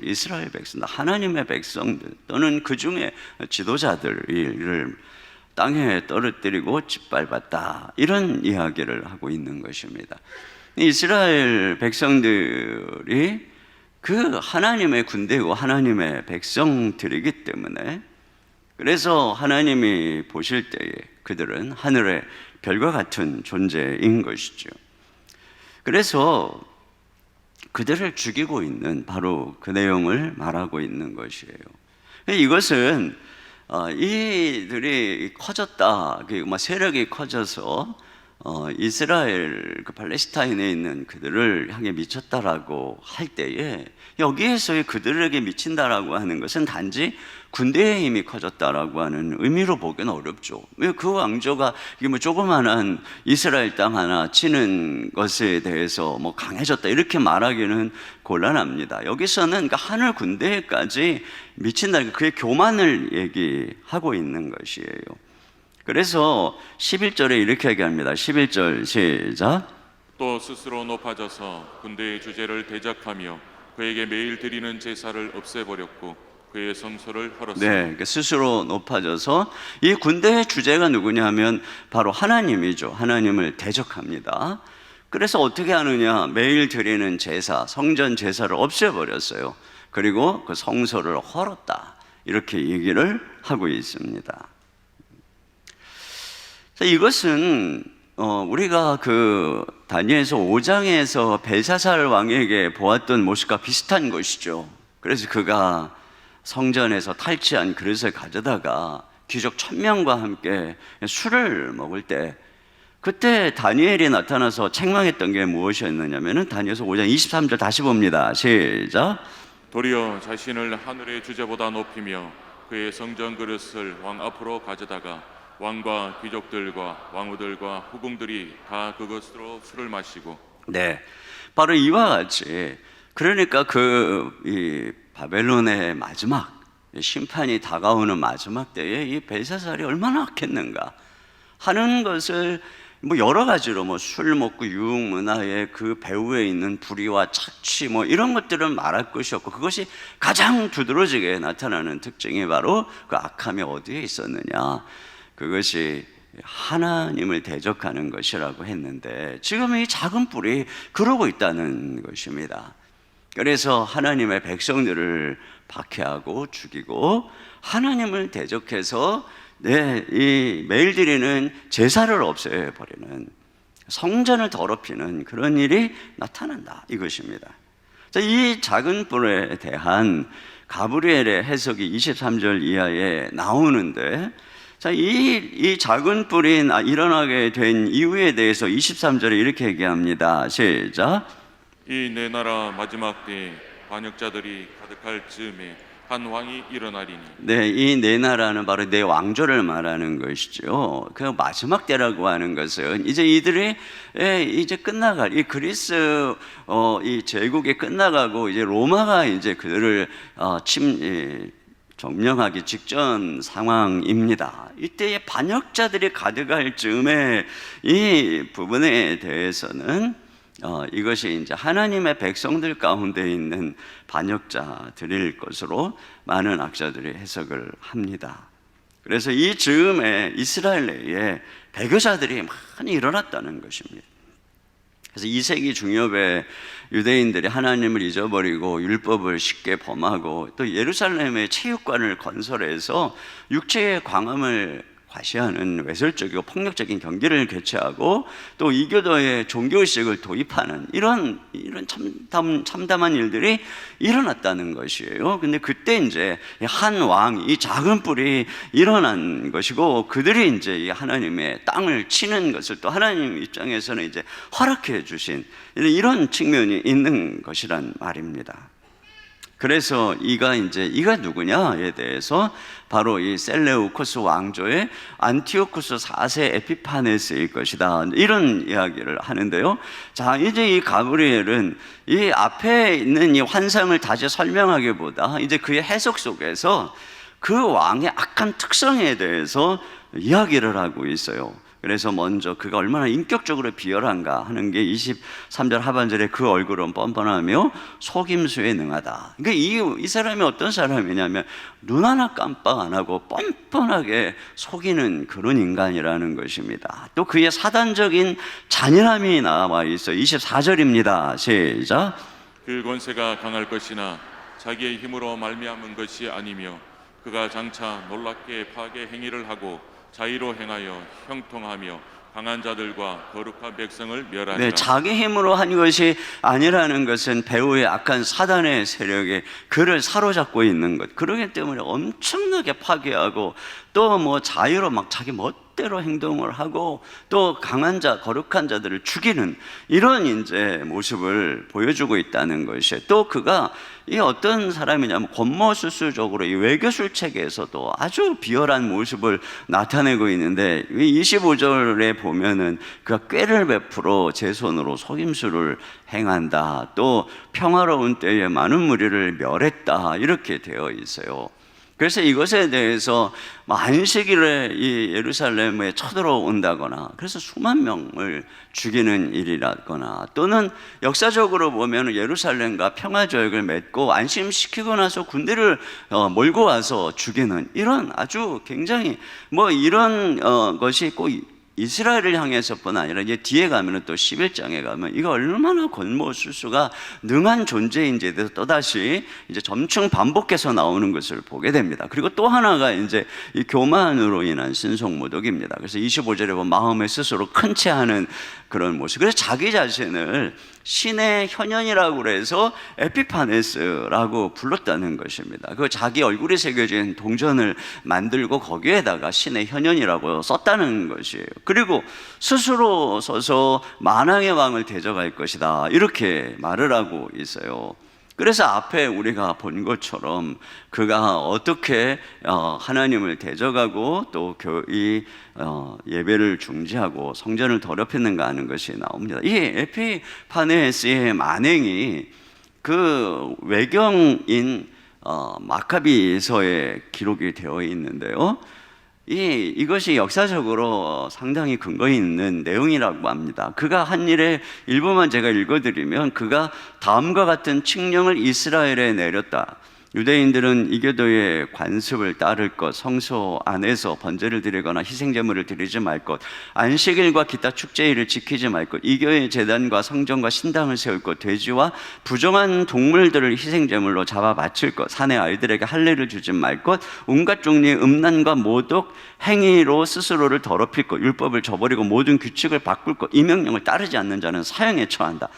이스라엘 백성들, 하나님의 백성들 또는 그 중에 지도자들을 땅에 떨어뜨리고 짓밟았다, 이런 이야기를 하고 있는 것입니다. 이스라엘 백성들이 그 하나님의 군대고 하나님의 백성들이기 때문에, 그래서 하나님이 보실 때에 그들은 하늘의 별과 같은 존재인 것이죠. 그래서 그들을 죽이고 있는 바로 그 내용을 말하고 있는 것이에요. 이것은 이들이 커졌다, 세력이 커져서 이스라엘, 그 팔레스타인에 있는 그들을 향해 미쳤다라고 할 때에, 여기에서의 그들에게 미친다라고 하는 것은 단지 군대의 힘이 커졌다라고 하는 의미로 보기는 어렵죠. 왜 그 왕조가 조그만한 이스라엘 땅 하나 치는 것에 대해서 강해졌다 이렇게 말하기는 곤란합니다. 여기서는 그 하늘 군대까지 미친다, 그의 교만을 얘기하고 있는 것이에요. 그래서 11절에 이렇게 얘기합니다. 11절 시작.
또 스스로 높아져서 군대의 주제를 대적하며 그에게 매일 드리는 제사를 없애버렸고 그의 성소를 헐었습니다.
네, 스스로 높아져서, 이 군대의 주제가 누구냐면 바로 하나님이죠. 하나님을 대적합니다. 그래서 어떻게 하느냐? 매일 드리는 제사, 성전 제사를 없애버렸어요. 그리고 그 성소를 헐었다, 이렇게 얘기를 하고 있습니다. 자, 이것은 우리가 그 다니엘서 5장에서 벨사살 왕에게 보았던 모습과 비슷한 것이죠. 그래서 그가 성전에서 탈취한 그릇을 가져다가 귀족 1000명과 함께 술을 먹을 때, 그때 다니엘이 나타나서 책망했던 게 무엇이었느냐면, 다니엘서 5장 23절 다시 봅니다. 시작.
도리어 자신을 하늘의 주제보다 높이며 그의 성전 그릇을 왕 앞으로 가져다가 왕과 귀족들과 왕후들과 후궁들이 다 그것으로 술을 마시고.
네, 바로 이와 같이, 그러니까 이 바벨론의 마지막 심판이 다가오는 마지막 때에 이 벨사살이 얼마나 악했는가 하는 것을 여러 가지로 술 먹고 유흥 문화의 그 배후에 있는 불의와 착취 이런 것들은 말할 것이 없고, 그것이 가장 두드러지게 나타나는 특징이 바로 그 악함이 어디에 있었느냐, 그것이 하나님을 대적하는 것이라고 했는데, 지금 이 작은 뿔이 그러고 있다는 것입니다. 그래서 하나님의 백성들을 박해하고 죽이고 하나님을 대적해서 이 매일 드리는 제사를 없애버리는, 성전을 더럽히는 그런 일이 나타난다, 이것입니다. 자, 이 작은 뿔에 대한 가브리엘의 해석이 23절 이하에 나오는데, 자, 이 작은 뿔이 일어나게 된 이유에 대해서 23절에 이렇게 얘기합니다. 시작.
이 내 나라 마지막 때에 반역자들이 가득할 즈음에 한 왕이 일어나리니.
네, 이 내 나라는 바로 내 왕조를 말하는 것이죠. 그 마지막 때라고 하는 것은 이제 이들이 이제 끝나갈, 이 그리스 이 제국이 끝나가고 이제 로마가 이제 그들을 점령하기 직전 상황입니다. 이때에 반역자들이 가득할 즈음에 이 부분에 대해서는 이것이 이제 하나님의 백성들 가운데 있는 반역자들일 것으로 많은 학자들이 해석을 합니다. 그래서 이 즈음에 이스라엘 내에 배교자들이 많이 일어났다는 것입니다. 그래서 2세기 중엽에 유대인들이 하나님을 잊어버리고 율법을 쉽게 범하고, 또 예루살렘에 체육관을 건설해서 육체의 광함을 과시하는 외설적이고 폭력적인 경기를 개최하고, 또 이교도의 종교의식을 도입하는 이런 참담한 일들이 일어났다는 것이에요. 근데 그때 이제 한 왕, 이 작은 뿔이 일어난 것이고, 그들이 이제 이 하나님의 땅을 치는 것을 또 하나님 입장에서는 이제 허락해 주신 이런 측면이 있는 것이란 말입니다. 그래서 이가 누구냐에 대해서 바로 이 셀레우코스 왕조의 안티오쿠스 4세 에피파네스일 것이다, 이런 이야기를 하는데요. 자, 이제 이 가브리엘은 이 앞에 있는 이 환상을 다시 설명하기보다 이제 그의 해석 속에서 그 왕의 악한 특성에 대해서 이야기를 하고 있어요. 그래서 먼저 그가 얼마나 인격적으로 비열한가 하는 게 23절 하반절에 그 얼굴은 뻔뻔하며 속임수에 능하다. 그러니까 이 사람이 어떤 사람이냐면 눈 하나 깜빡 안 하고 뻔뻔하게 속이는 그런 인간이라는 것입니다. 또 그의 사단적인 잔인함이 나와 있어요. 24절입니다. 시작.
그 권세가 강할 것이나 자기의 힘으로 말미암은 것이 아니며 그가 장차 놀랍게 파괴 행위를 하고 자의로 행하여 형통하며 강한 자들과 거룩한 백성을 멸하리라.
네, 자기 힘으로 한 것이 아니라는 것은 배후의 악한 사단의 세력에 그를 사로잡고 있는 것. 그러기 때문에 엄청나게 파괴하고 또 뭐 자유로 막 자기 멋대로 행동을 하고 또 강한 자, 거룩한 자들을 죽이는 이런 이제 모습을 보여주고 있다는 것이에요. 또 그가 이 어떤 사람이냐면 권모술수적으로 이 외교술 체계에서도 아주 비열한 모습을 나타내고 있는데 25절에 보면은 그가 꾀를 베풀어 제 손으로 속임수를 행한다, 또 평화로운 때에 많은 무리를 멸했다, 이렇게 되어 있어요. 그래서 이것에 대해서 안식일에 이 예루살렘에 쳐들어온다거나 그래서 수만 명을 죽이는 일이라거나 또는 역사적으로 보면 예루살렘과 평화조약을 맺고 안심시키고 나서 군대를 몰고 와서 죽이는 이런 아주 굉장히 이런 것이 꼭 이스라엘을 향해서뿐 아니라 이제 뒤에 가면은 또 11장에 가면 이거 얼마나 권모술수가 능한 존재인지에 대해서 또다시 이제 점층 반복해서 나오는 것을 보게 됩니다. 그리고 또 하나가 이제 이 교만으로 인한 신속모독입니다. 그래서 25절에 보면 마음에 스스로 큰 체하는 그런 모습. 그래서 자기 자신을 신의 현현이라고 그래서 에피파네스라고 불렀다는 것입니다. 그 자기 얼굴이 새겨진 동전을 만들고 거기에다가 신의 현현이라고 썼다는 것이에요. 그리고 스스로 서서 만왕의 왕을 대적할 것이다, 이렇게 말을 하고 있어요. 그래서 앞에 우리가 본 것처럼 그가 어떻게 하나님을 대적하고 또 이 예배를 중지하고 성전을 더럽히는가 하는 것이 나옵니다. 이 에피파네스의 만행이 그 외경인 마카비서에 기록이 되어 있는데요, 이것이 역사적으로 상당히 근거 있는 내용이라고 합니다. 그가 한 일의 일부만 제가 읽어드리면 그가 다음과 같은 칙령을 이스라엘에 내렸다. 유대인들은 이교도의 관습을 따를 것, 성소 안에서 번제를 드리거나 희생제물을 드리지 말 것, 안식일과 기타 축제일을 지키지 말 것, 이교의 제단과 성전과 신당을 세울 것, 돼지와 부정한 동물들을 희생제물로 잡아 바칠 것, 산의 아이들에게 할례를 주지 말 것, 온갖 종류의 음란과 모독 행위로 스스로를 더럽힐 것, 율법을 저버리고 모든 규칙을 바꿀 것, 이 명령을 따르지 않는 자는 사형에 처한다.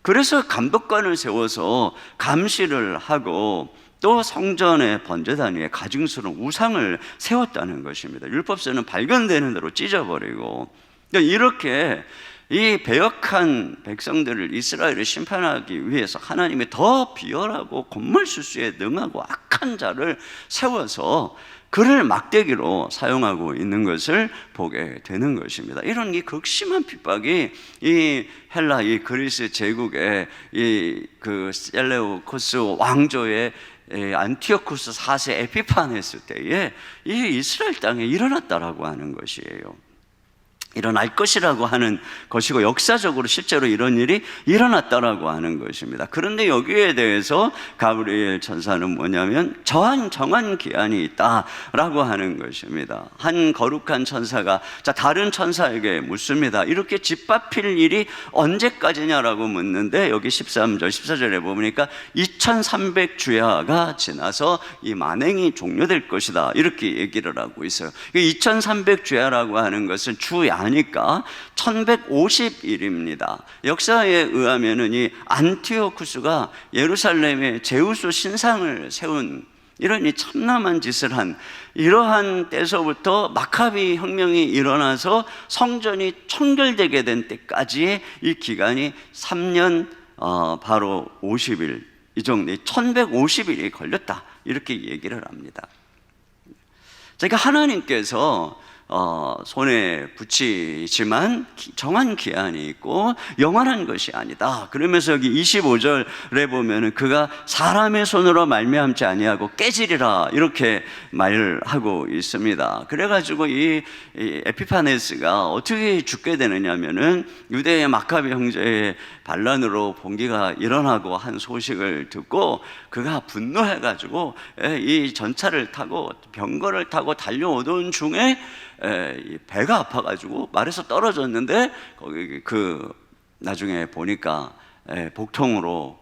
그래서 감독관을 세워서 감시를 하고 또 성전의 번제단 위에 가증스러운 우상을 세웠다는 것입니다. 율법서는 발견되는 대로 찢어버리고, 이렇게 이 배역한 백성들을 이스라엘을 심판하기 위해서 하나님이 더 비열하고 권물술수에 능하고 악한 자를 세워서 그를 막대기로 사용하고 있는 것을 보게 되는 것입니다. 이런 이 극심한 핍박이 이 헬라, 이 그리스 제국의 그 셀레우코스 왕조의 안티오쿠스 4세 에피파네스 때에 이 이스라엘 땅에 일어났다라고 하는 것이에요. 일어날 것이라고 하는 것이고 역사적으로 실제로 이런 일이 일어났다라고 하는 것입니다. 그런데 여기에 대해서 가브리엘 천사는 뭐냐면 정한 기한이 있다라고 하는 것입니다. 한 거룩한 천사가 다른 천사에게 묻습니다. 이렇게 짓밟힐 일이 언제까지냐라고 묻는데 여기 13절 14절에 보니까 2300주야가 지나서 이 만행이 종료될 것이다, 이렇게 얘기를 하고 있어요. 2300주야라고 하는 것은 주야 하니까 1150일입니다. 역사에 의하면은 이 안티오쿠스가 예루살렘에 제우스 신상을 세운 이런 이 참남한 짓을 한 이러한 때서부터 마카비 혁명이 일어나서 성전이 청결되게 된 때까지의 이 기간이 3년 바로 50일 이 정도 1150일이 걸렸다 이렇게 얘기를 합니다. 그러니까 하나님께서 손에 붙이지만 정한 기한이 있고 영원한 것이 아니다. 그러면서 여기 25절에 보면은 그가 사람의 손으로 말미암지 아니하고 깨지리라 이렇게 말을 하고 있습니다. 그래가지고 이 에피파네스가 어떻게 죽게 되느냐면은 유대의 마카비 형제의 반란으로 봉기가 일어나고 한 소식을 듣고 그가 분노해가지고 이 전차를 타고 병거를 타고 달려오던 중에 배가 아파가지고 말에서 떨어졌는데 거기 나중에 보니까 복통으로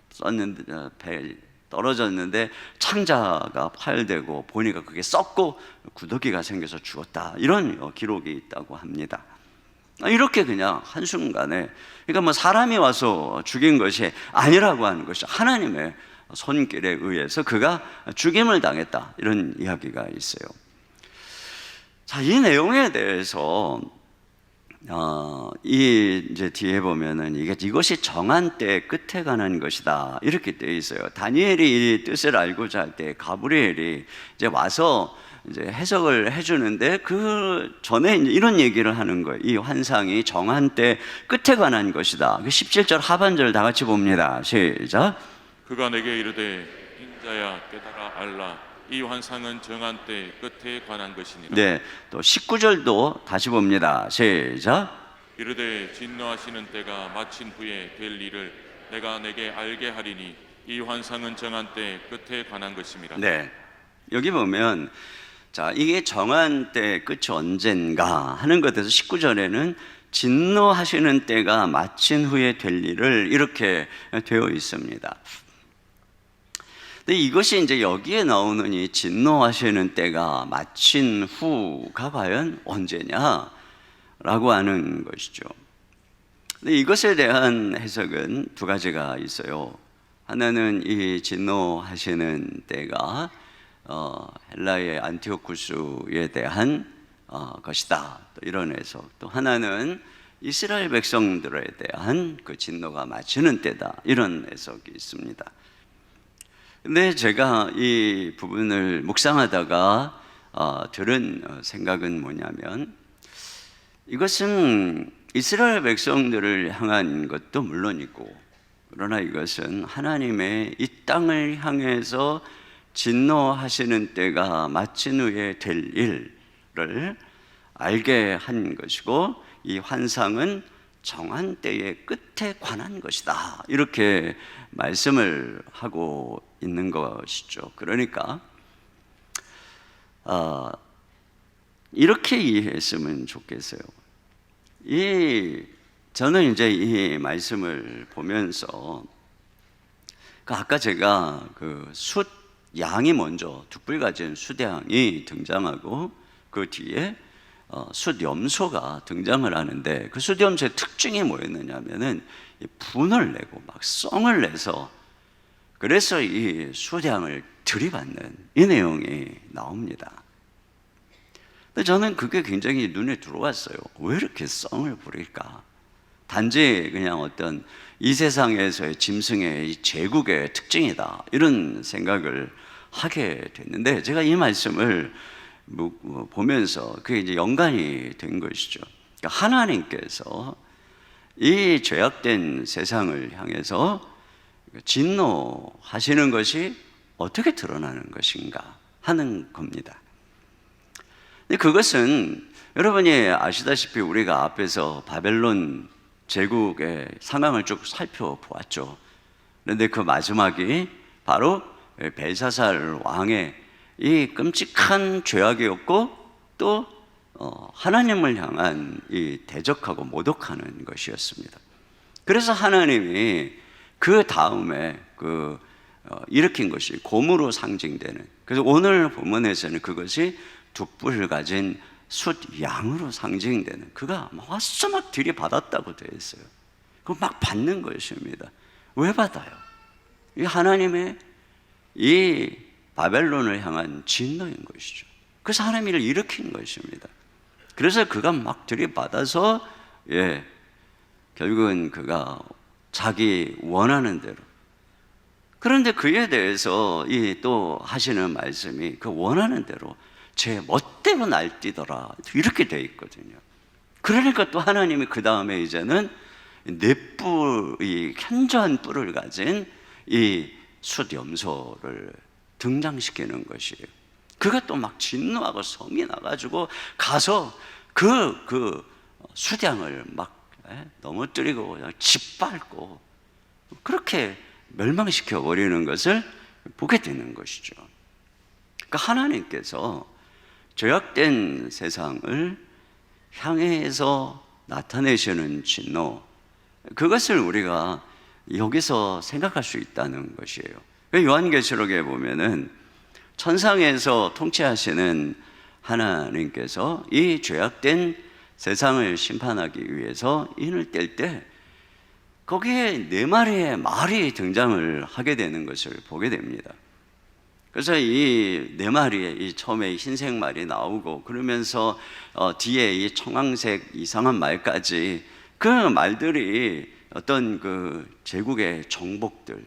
썼는데 배 떨어졌는데 창자가 파열되고 보니까 그게 썩고 구더기가 생겨서 죽었다 이런 기록이 있다고 합니다. 이렇게 그냥 한순간에 그러니까 뭐 사람이 와서 죽인 것이 아니라고 하는 것이 하나님의 손길에 의해서 그가 죽임을 당했다 이런 이야기가 있어요. 자, 이 내용에 대해서 이제 뒤에 보면은 이것이 정한 때 끝에 관한 것이다 이렇게 되어 있어요. 다니엘이 이 뜻을 알고자 할 때 가브리엘이 이제 와서 이제 해석을 해주는데 그 전에 이제 이런 얘기를 하는 거예요. 이 환상이 정한 때 끝에 관한 것이다. 17절 하반절 다 같이 봅니다. 시작.
그가 내게 이르되 인자야 깨달아 알라 이 환상은 정한 때 끝에 관한 것이니라.
네, 또 19절도 다시 봅니다. 시작.
이르되 진노하시는 때가 마친 후에 될 일을 내가 내게 알게 하리니 이 환상은 정한 때 끝에 관한 것입니다.
네, 여기 보면 자, 이게 정한 때 끝이 언젠가 하는 것에서 19절에는 진노하시는 때가 마친 후에 될 일을 이렇게 되어 있습니다. 근데 이것이 이제 여기에 나오는 이 진노하시는 때가 마친 후가 과연 언제냐라고 하는 것이죠. 근데 이것에 대한 해석은 두 가지가 있어요. 하나는 이 진노하시는 때가 헬라의 안티오쿠스에 대한 것이다. 또 이런 해석. 또 하나는 이스라엘 백성들에 대한 그 진노가 마치는 때다. 이런 해석이 있습니다. 근데 제가 이 부분을 묵상하다가 들은 생각은 뭐냐면 이것은 이스라엘 백성들을 향한 것도 물론이고 그러나 이것은 하나님의 이 땅을 향해서 진노하시는 때가 마친 후에 될 일을 알게 한 것이고 이 환상은 정한 때의 끝에 관한 것이다 이렇게 말씀을 하고 있는 것이죠. 그러니까 이렇게 이해했으면 좋겠어요. 저는 이제 이 말씀을 보면서 아까 제가 그 양이 먼저 둑불 가진 숫양이 등장하고 그 뒤에 숫염소가 등장을 하는데 그 숫염소의 특징이 뭐였느냐면은 분을 내고 막 썽을 내서 그래서 이 숫양을 들이받는 이 내용이 나옵니다. 근데 저는 그게 굉장히 눈에 들어왔어요. 왜 이렇게 썽을 부릴까? 단지 그냥 어떤 이 세상에서의 짐승의 이 제국의 특징이다 이런 생각을 하게 됐는데 제가 이 말씀을 보면서 그게 이제 연관이 된 것이죠. 그러니까 하나님께서 이 죄악된 세상을 향해서 진노하시는 것이 어떻게 드러나는 것인가 하는 겁니다. 근데 그것은 여러분이 아시다시피 우리가 앞에서 바벨론 제국의 상황을 쭉 살펴보았죠. 그런데 그 마지막이 바로 벨사살 왕의 이 끔찍한 죄악이었고 또 하나님을 향한 이 대적하고 모독하는 것이었습니다. 그래서 하나님이 그 다음에 일으킨 것이 곰으로 상징되는, 그래서 오늘 본문에서는 그것이 둑불을 가진 숫양으로 상징되는, 그가 와서 막 들이받았다고 되어 있어요. 그거 막 받는 것입니다. 왜 받아요? 이 하나님의 이 바벨론을 향한 진노인 것이죠. 그래서 하나님이 이를 일으킨 것입니다. 그래서 그가 막 들이받아서 결국은 그가 자기 원하는 대로 그런데 그에 대해서 이 또 하시는 말씀이 그 원하는 대로 제 멋대로 날뛰더라 이렇게 돼 있거든요. 그러니까 또 하나님이 그 다음에 이제는 네 뿔이 현저한 뿔을 가진 이 숫염소를 등장시키는 것이에요. 그가 또 막 진노하고 성이 나가지고 가서 그 수량을 막 넘어뜨리고 그냥 짓밟고 그렇게 멸망시켜 버리는 것을 보게 되는 것이죠. 그러니까 하나님께서 죄악된 세상을 향해서 나타내시는 진노, 그것을 우리가 여기서 생각할 수 있다는 것이에요. 요한계시록에 보면은 천상에서 통치하시는 하나님께서 이 죄악된 세상을 심판하기 위해서 인을 뗄 때 거기에 네 마리의 말이 등장을 하게 되는 것을 보게 됩니다. 그래서 이 네 마리의 이 처음에 흰색 말이 나오고 그러면서 뒤에 이 청황색 이상한 말까지 그 말들이 어떤 그 제국의 정복들,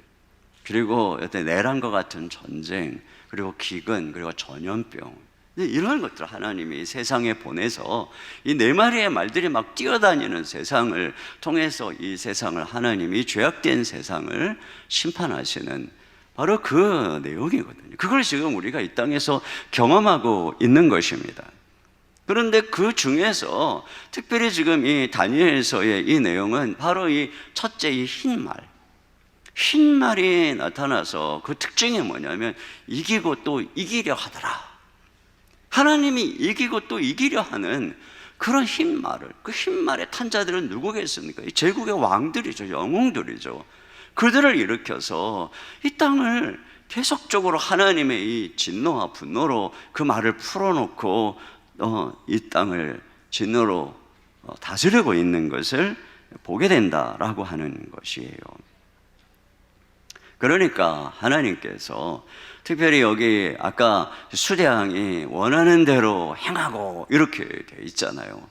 그리고 어떤 내란과 같은 전쟁, 그리고 기근, 그리고 전염병, 이런 것들 하나님이 세상에 보내서 이 네 마리의 말들이 막 뛰어다니는 세상을 통해서 이 세상을 하나님이 죄악된 세상을 심판하시는 바로 그 내용이거든요. 그걸 지금 우리가 이 땅에서 경험하고 있는 것입니다. 그런데 그 중에서 특별히 지금 이 다니엘서의 이 내용은 바로 이 첫째 이 흰 말이 나타나서 그 특징이 뭐냐면 이기고 또 이기려 하더라. 하나님이 이기고 또 이기려 하는 그런 흰 말을, 그 흰 말의 탄자들은 누구겠습니까? 이 제국의 왕들이죠. 영웅들이죠. 그들을 일으켜서 이 땅을 계속적으로 하나님의 이 진노와 분노로 그 말을 풀어놓고 이 땅을 진노로 다스리고 있는 것을 보게 된다라고 하는 것이에요. 그러니까 하나님께서 특별히 여기 아까 수량이 원하는 대로 행하고 이렇게 돼 있잖아요.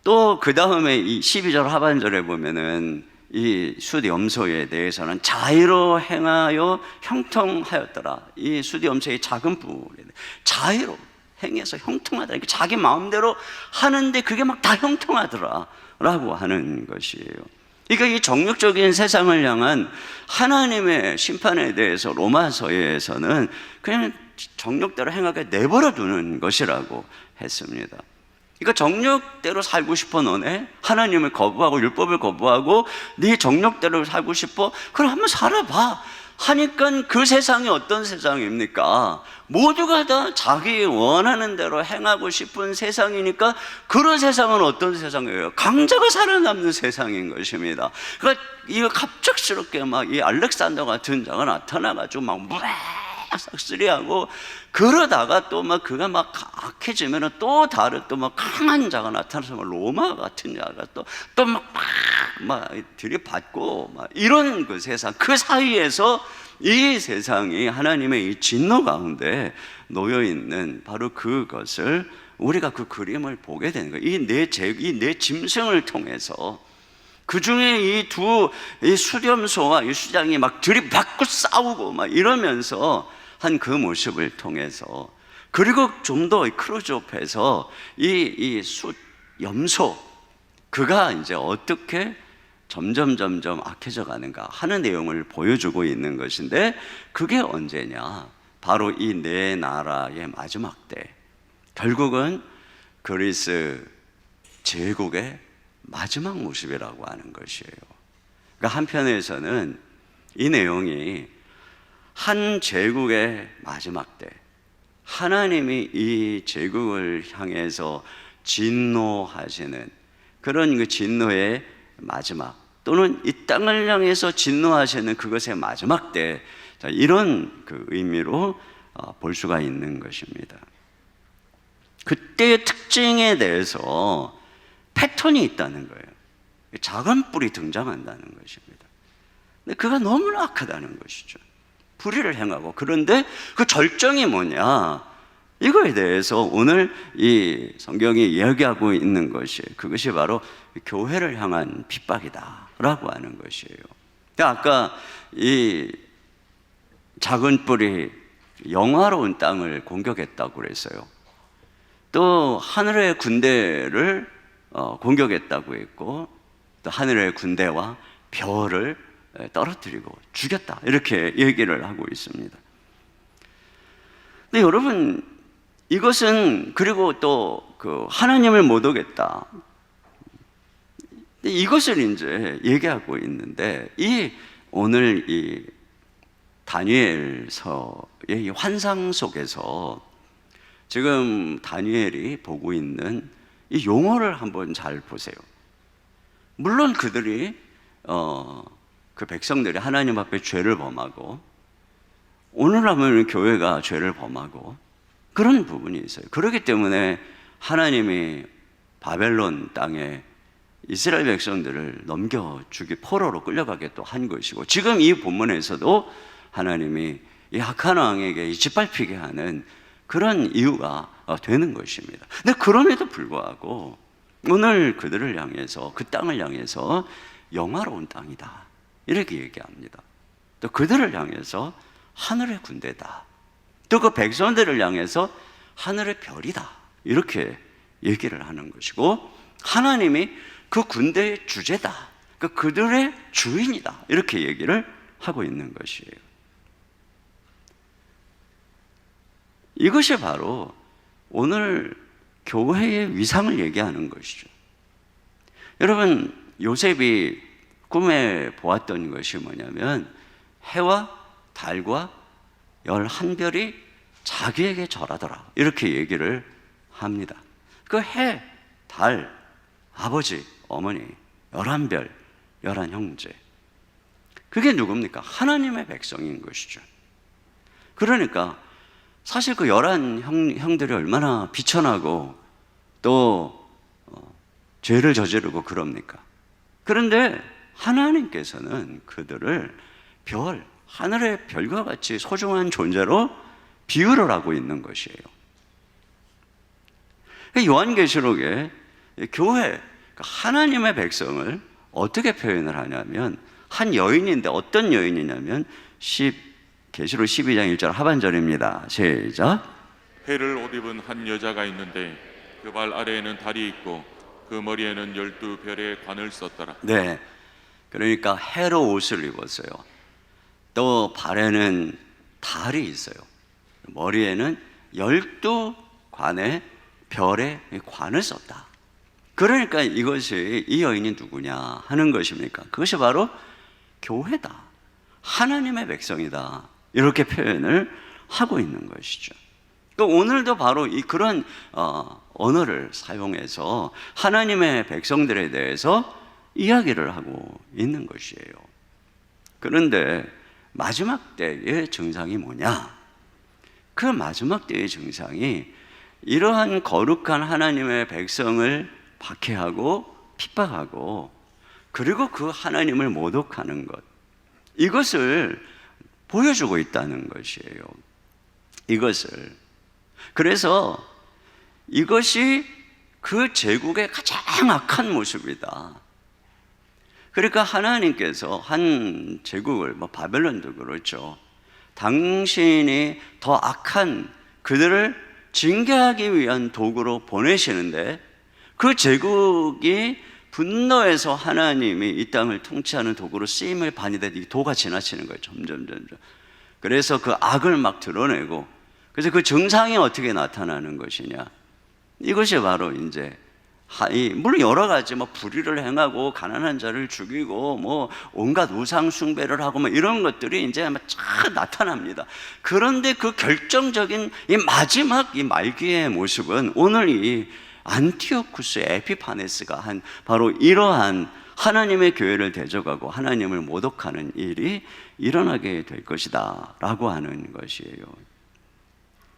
또 그 다음에 이 12절 하반절에 보면은 이 숫염소에 대해서는 자의로 행하여 형통하였더라. 이 숫염소의 작은 뿔이 자의로 행해서 형통하더라. 그러니까 자기 마음대로 하는데 그게 막 다 형통하더라 라고 하는 것이에요. 그러니까 이 정욕적인 세상을 향한 하나님의 심판에 대해서 로마서에서는 그냥 정욕대로 행하게 내버려 두는 것이라고 했습니다. 그러니까 정욕대로 살고 싶어 너네? 하나님을 거부하고 율법을 거부하고 네 정욕대로 살고 싶어? 그럼 한번 살아봐 하니까 그 세상이 어떤 세상입니까? 모두가 다 자기 원하는 대로 행하고 싶은 세상이니까 그런 세상은 어떤 세상이에요? 강자가 살아남는 세상인 것입니다. 그러니까 이거 갑작스럽게 막 이 알렉산더 같은 자가 나타나가지고 막 싹쓸이하고 그러다가 또 막 그가 막 악해지면은 또 다른 또 막 강한 자가 나타나서 막 로마 같은 자가 또 막 들이받고 막 이런 그 세상, 그 사이에서 이 세상이 하나님의 이 진노 가운데 놓여 있는 바로 그것을 우리가 그 그림을 보게 되는 거예요. 이 내 짐승을 통해서 그 중에 이 수렴소와 이 수장이 막 들이받고 싸우고 막 이러면서 한 그 모습을 통해서, 그리고 좀 더 클로즈업해서 이 숫염소 그가 이제 어떻게 점점 악해져 가는가 하는 내용을 보여주고 있는 것인데, 그게 언제냐? 바로 이 네 나라의 마지막 때, 결국은 그리스 제국의 마지막 모습이라고 하는 것이에요. 그러니까 한편에서는 이 내용이 한 제국의 마지막 때, 하나님이 이 제국을 향해서 진노하시는 그런 그 진노의 마지막, 또는 이 땅을 향해서 진노하시는 그것의 마지막 때, 이런 그 의미로 볼 수가 있는 것입니다. 그때의 특징에 대해서 패턴이 있다는 거예요. 작은 뿔이 등장한다는 것입니다. 근데 그가 너무나 악하다는 것이죠. 불의를 행하고. 그런데 그 절정이 뭐냐? 이거에 대해서 오늘 이 성경이 이야기하고 있는 것이, 그것이 바로 교회를 향한 핍박이다 라고 하는 것이에요. 아까 이 작은 뿔이 영화로운 땅을 공격했다고 그랬어요. 또 하늘의 군대를 공격했다고 했고, 또 하늘의 군대와 별을 떨어뜨리고 죽였다, 이렇게 얘기를 하고 있습니다. 근데 여러분, 이것은, 그리고 또 그 하나님을 못 오겠다, 이것을 이제 얘기하고 있는데, 오늘 이 다니엘서의 이 환상 속에서 지금 다니엘이 보고 있는 이 용어를 한번 잘 보세요. 물론 그들이 그 백성들이 하나님 앞에 죄를 범하고, 오늘 하면 교회가 죄를 범하고 그런 부분이 있어요. 그렇기 때문에 하나님이 바벨론 땅에 이스라엘 백성들을 넘겨주기, 포로로 끌려가게 또 한 것이고, 지금 이 본문에서도 하나님이 이 악한 왕에게 짓밟히게 하는 그런 이유가 되는 것입니다. 근데 그럼에도 불구하고 오늘 그들을 향해서, 그 땅을 향해서 영화로운 땅이다, 이렇게 얘기합니다. 또 그들을 향해서 하늘의 군대다, 또 그 백성들을 향해서 하늘의 별이다, 이렇게 얘기를 하는 것이고, 하나님이 그 군대의 주제다, 그들의 주인이다, 이렇게 얘기를 하고 있는 것이에요. 이것이 바로 오늘 교회의 위상을 얘기하는 것이죠. 여러분, 요셉이 꿈에 보았던 것이 뭐냐면, 해와 달과 11별이 자기에게 절하더라, 이렇게 얘기를 합니다. 그 해, 달, 아버지, 어머니, 11별, 11형제, 그게 누굽니까? 하나님의 백성인 것이죠. 그러니까 사실 그 11형들이 얼마나 비천하고 또 죄를 저지르고 그럽니까? 그런데 하나님께서는 그들을 별, 하늘의 별과 같이 소중한 존재로 비유를 하고 있는 것이에요. 요한계시록에 교회, 하나님의 백성을 어떻게 표현을 하냐면, 한 여인인데, 어떤 여인이냐면 계시록 12장 1절 하반절입니다. 시작.
해를 옷 입은 한 여자가 있는데 그 발 아래에는 달이 있고 그 머리에는 12별의 관을 썼더라.
네, 그러니까 해로 옷을 입었어요. 또 발에는 달이 있어요. 머리에는 12관의 별의 관을 썼다. 그러니까 이것이, 이 여인이 누구냐 하는 것입니까? 그것이 바로 교회다, 하나님의 백성이다, 이렇게 표현을 하고 있는 것이죠. 또 오늘도 바로 그런 언어를 사용해서 하나님의 백성들에 대해서 이야기를 하고 있는 것이에요. 그런데 마지막 때의 증상이 뭐냐? 그 마지막 때의 증상이 이러한 거룩한 하나님의 백성을 박해하고 핍박하고, 그리고 그 하나님을 모독하는 것, 이것을 보여주고 있다는 것이에요. 이것을. 그래서 이것이 그 제국의 가장 악한 모습이다. 그러니까 하나님께서 한 제국을, 바벨론도 그렇죠, 당신이 더 악한 그들을 징계하기 위한 도구로 보내시는데, 그 제국이 분노해서 하나님이 이 땅을 통치하는 도구로 쓰임을 받는데 이 도가 지나치는 거예요. 점점. 그래서 그 악을 막 드러내고, 그래서 그 증상이 어떻게 나타나는 것이냐? 이것이 바로 이제 물론 여러 가지 불의를 행하고 가난한 자를 죽이고 온갖 우상 숭배를 하고 이런 것들이 이제 쫙 나타납니다. 그런데 그 결정적인 이 마지막 이 말기의 모습은 오늘 이 안티오쿠스 에피파네스가 한 바로 이러한 하나님의 교회를 대적하고 하나님을 모독하는 일이 일어나게 될 것이다 라고 하는 것이에요.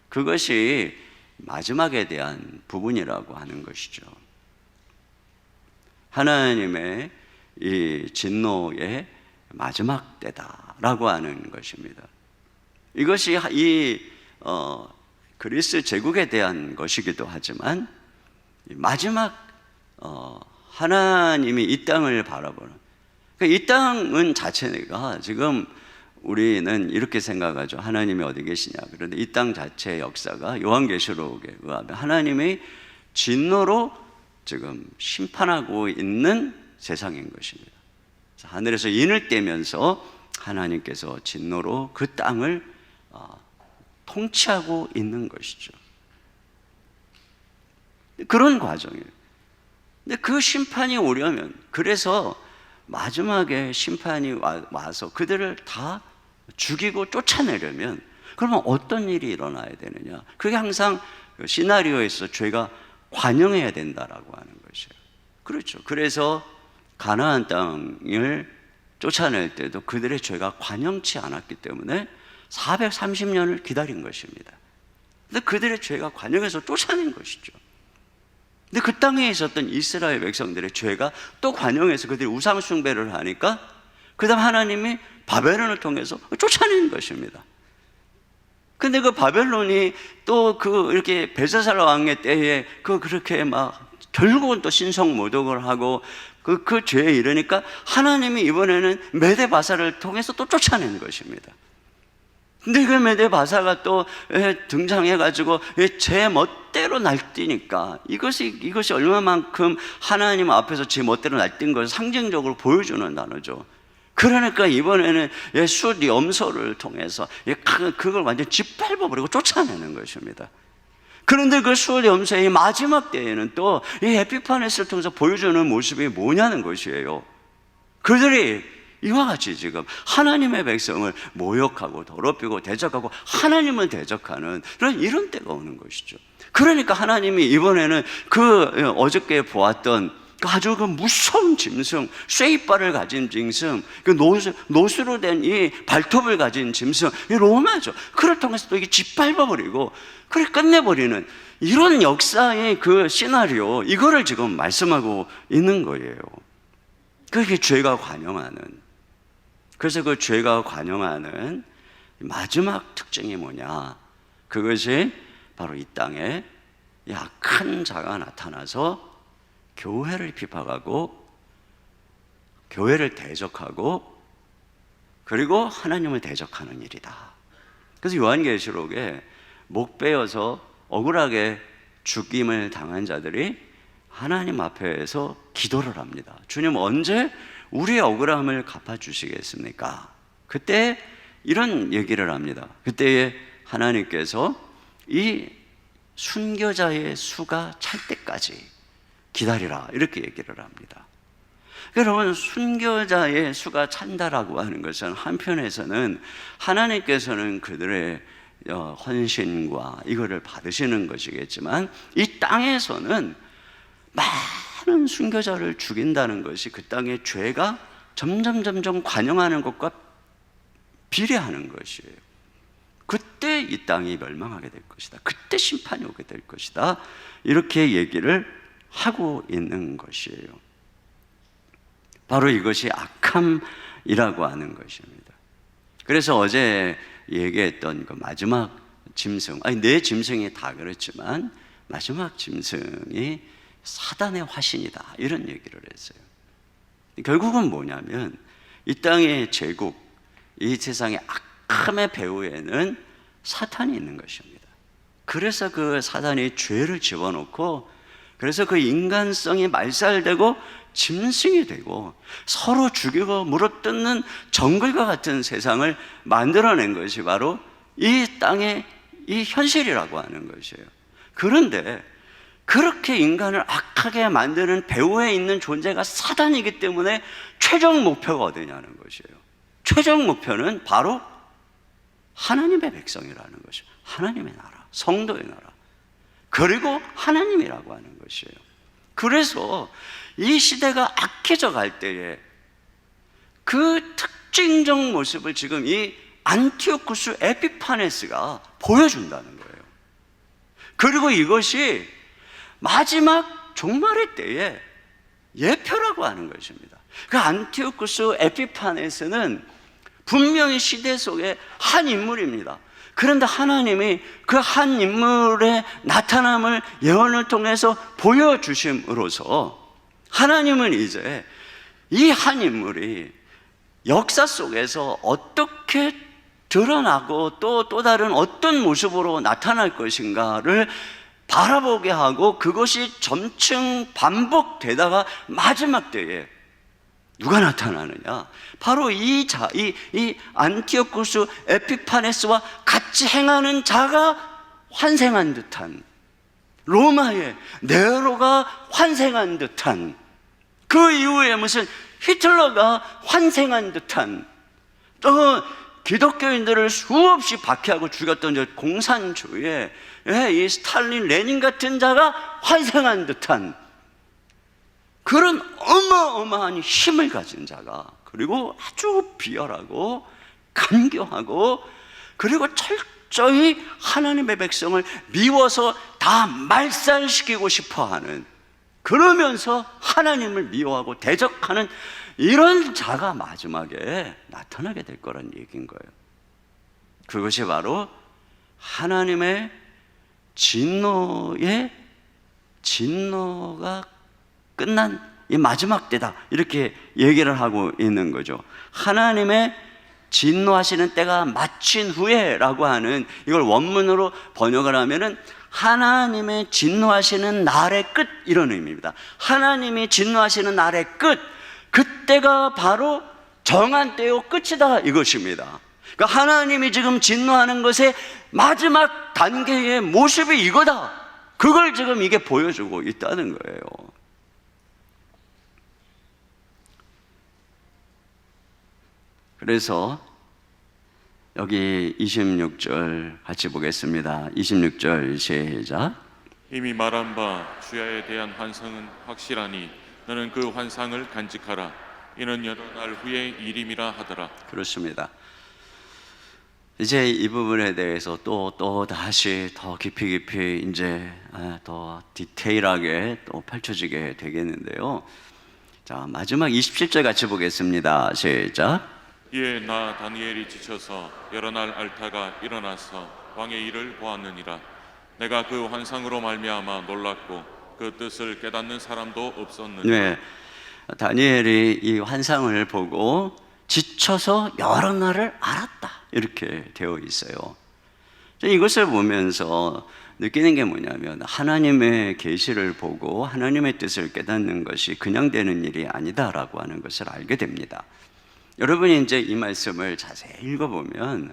그것이 마지막에 대한 부분이라고 하는 것이죠. 하나님의 이 진노의 마지막 때다라고 하는 것입니다. 이것이 그리스 제국에 대한 것이기도 하지만, 마지막 하나님이 이 땅을 바라보는, 그러니까 이 땅은 자체가 지금 우리는 이렇게 생각하죠. 하나님이 어디 계시냐. 그런데 이 땅 자체의 역사가 요한계시록에 의하면 하나님이 진노로 지금 심판하고 있는 세상인 것입니다. 하늘에서 인을 떼면서 하나님께서 진노로 그 땅을 통치하고 있는 것이죠. 그런 과정이에요. 근데 그 심판이 오려면, 그래서 마지막에 심판이 와서 그들을 다 죽이고 쫓아내려면 그러면 어떤 일이 일어나야 되느냐? 그게 항상 시나리오에서 죄가 관영해야 된다라고 하는 것이에요. 그렇죠. 그래서 가나안 땅을 쫓아낼 때도 그들의 죄가 관영치 않았기 때문에 430년을 기다린 것입니다. 근데 그들의 죄가 관영해서 쫓아낸 것이죠. 근데 그 땅에 있었던 이스라엘 백성들의 죄가 또 관영해서 그들이 우상 숭배를 하니까 그 다음 하나님이 바벨론을 통해서 쫓아낸 것입니다. 근데 그 바벨론이 또 이렇게 벨사살 왕의 때에 그렇게 막 결국은 또 신성 모독을 하고 그 죄에 이르니까 하나님이 이번에는 메데바사를 통해서 또 쫓아낸 것입니다. 근데 그 메데바사가 또 등장해가지고 제 멋대로 날뛰니까 이것이 얼마만큼 하나님 앞에서 제 멋대로 날뛴 것을 상징적으로 보여주는 단어죠. 그러니까 이번에는 숫 염소를 통해서 그걸 완전 짓밟아버리고 쫓아내는 것입니다. 그런데 그 숫 염소의 마지막 때에는 또 이 에피파네스를 통해서 보여주는 모습이 뭐냐는 것이에요. 그들이 이와 같이 지금 하나님의 백성을 모욕하고 더럽히고 대적하고 하나님을 대적하는 이런 때가 오는 것이죠. 그러니까 하나님이 이번에는 어저께 보았던 아주 무서운 짐승, 쇠이빨을 가진 짐승, 노수로 된 이 발톱을 가진 짐승, 이 로마죠. 그를 통해서 또 이게 짓밟아버리고 그래 끝내버리는 이런 역사의 그 시나리오, 이거를 지금 말씀하고 있는 거예요. 그게 죄가 관영하는. 그래서 그 죄가 관영하는 마지막 특징이 뭐냐? 그것이 바로 이 땅에 약한 자가 나타나서 교회를 비판하고 교회를 대적하고 그리고 하나님을 대적하는 일이다. 그래서 요한계시록에 목 베어서 억울하게 죽임을 당한 자들이 하나님 앞에서 기도를 합니다. 주님 언제 우리의 억울함을 갚아주시겠습니까? 그때 이런 얘기를 합니다. 그때에 하나님께서 이 순교자의 수가 찰 때까지 기다리라, 이렇게 얘기를 합니다. 여러분, 순교자의 수가 찬다라고 하는 것은 한편에서는 하나님께서는 그들의 헌신과 이거를 받으시는 것이겠지만 이 땅에서는 많은 순교자를 죽인다는 것이 그 땅의 죄가 점점 관영하는 것과 비례하는 것이에요. 그때 이 땅이 멸망하게 될 것이다. 그때 심판이 오게 될 것이다. 이렇게 얘기를 하고 있는 것이에요. 바로 이것이 악함이라고 하는 것입니다. 그래서 어제 얘기했던 그 마지막 짐승, 네 짐승이 다 그렇지만 마지막 짐승이 사단의 화신이다, 이런 얘기를 했어요. 결국은 뭐냐면 이 땅의 제국, 이 세상의 악함의 배후에는 사탄이 있는 것입니다. 그래서 그 사단이 죄를 집어넣고 그래서 그 인간성이 말살되고 짐승이 되고 서로 죽이고 물어뜯는 정글과 같은 세상을 만들어낸 것이 바로 이 땅의 이 현실이라고 하는 것이에요. 그런데 그렇게 인간을 악하게 만드는 배후에 있는 존재가 사단이기 때문에 최종 목표가 어디냐는 것이에요. 최종 목표는 바로 하나님의 백성이라는 것이에요. 하나님의 나라, 성도의 나라, 그리고 하나님이라고 하는 것이에요. 그래서 이 시대가 악해져 갈 때에 그 특징적 모습을 지금 이 안티오쿠스 에피파네스가 보여준다는 거예요. 그리고 이것이 마지막 종말의 때에 예표라고 하는 것입니다. 그 안티오쿠스 에피파네스는 분명히 시대 속의 한 인물입니다. 그런데 하나님이 그 한 인물의 나타남을 예언을 통해서 보여주심으로써 하나님은 이제 이 한 인물이 역사 속에서 어떻게 드러나고 또 다른 어떤 모습으로 나타날 것인가를 바라보게 하고 그것이 점층 반복되다가 마지막 때에 누가 나타나느냐? 바로 이 안티오쿠스 에피파네스와 같이 행하는 자가 환생한 듯한, 로마의 네로가 환생한 듯한, 그 이후에 무슨 히틀러가 환생한 듯한, 또 기독교인들을 수없이 박해하고 죽였던 저 공산주의의 이 스탈린, 레닌 같은 자가 환생한 듯한 그런 어마어마한 힘을 가진 자가, 그리고 아주 비열하고 간교하고, 그리고 철저히 하나님의 백성을 미워서 다 말살시키고 싶어하는, 그러면서 하나님을 미워하고 대적하는 이런 자가 마지막에 나타나게 될 거란 얘기인 거예요. 그것이 바로 하나님의 진노가 끝난 이 마지막 때다, 이렇게 얘기를 하고 있는 거죠. 하나님의 진노하시는 때가 마친 후에라고 하는, 이걸 원문으로 번역을 하면은 하나님의 진노하시는 날의 끝, 이런 의미입니다. 하나님이 진노하시는 날의 끝, 그때가 바로 정한 때요 끝이다, 이것입니다. 그러니까 하나님이 지금 진노하는 것의 마지막 단계의 모습이 이거다, 그걸 지금 이게 보여주고 있다는 거예요. 그래서 여기 26절 같이 보겠습니다. 26절 시작.
이미 말한 바 주야에 대한 환상은 확실하니 너는 그 환상을 간직하라. 이는 여러 날 후의 일임이라 하더라.
그렇습니다. 이제 이 부분에 대해서 또 다시 더 깊이 이제 더 디테일하게 또 펼쳐지게 되겠는데요. 자, 마지막 27절 같이 보겠습니다. 시작.
이에 나 다니엘이 지쳐서 여러 날 앓다가 일어나서 왕의 일을 보았느니라. 내가 그 환상으로 말미암아 놀랐고 그 뜻을 깨닫는 사람도 없었느니라.
네, 다니엘이 이 환상을 보고 지쳐서 여러 날을 앓았다, 이렇게 되어 있어요. 이것을 보면서 느끼는 게 뭐냐면, 하나님의 계시를 보고 하나님의 뜻을 깨닫는 것이 그냥 되는 일이 아니다라고 하는 것을 알게 됩니다. 여러분이 이제 이 말씀을 자세히 읽어보면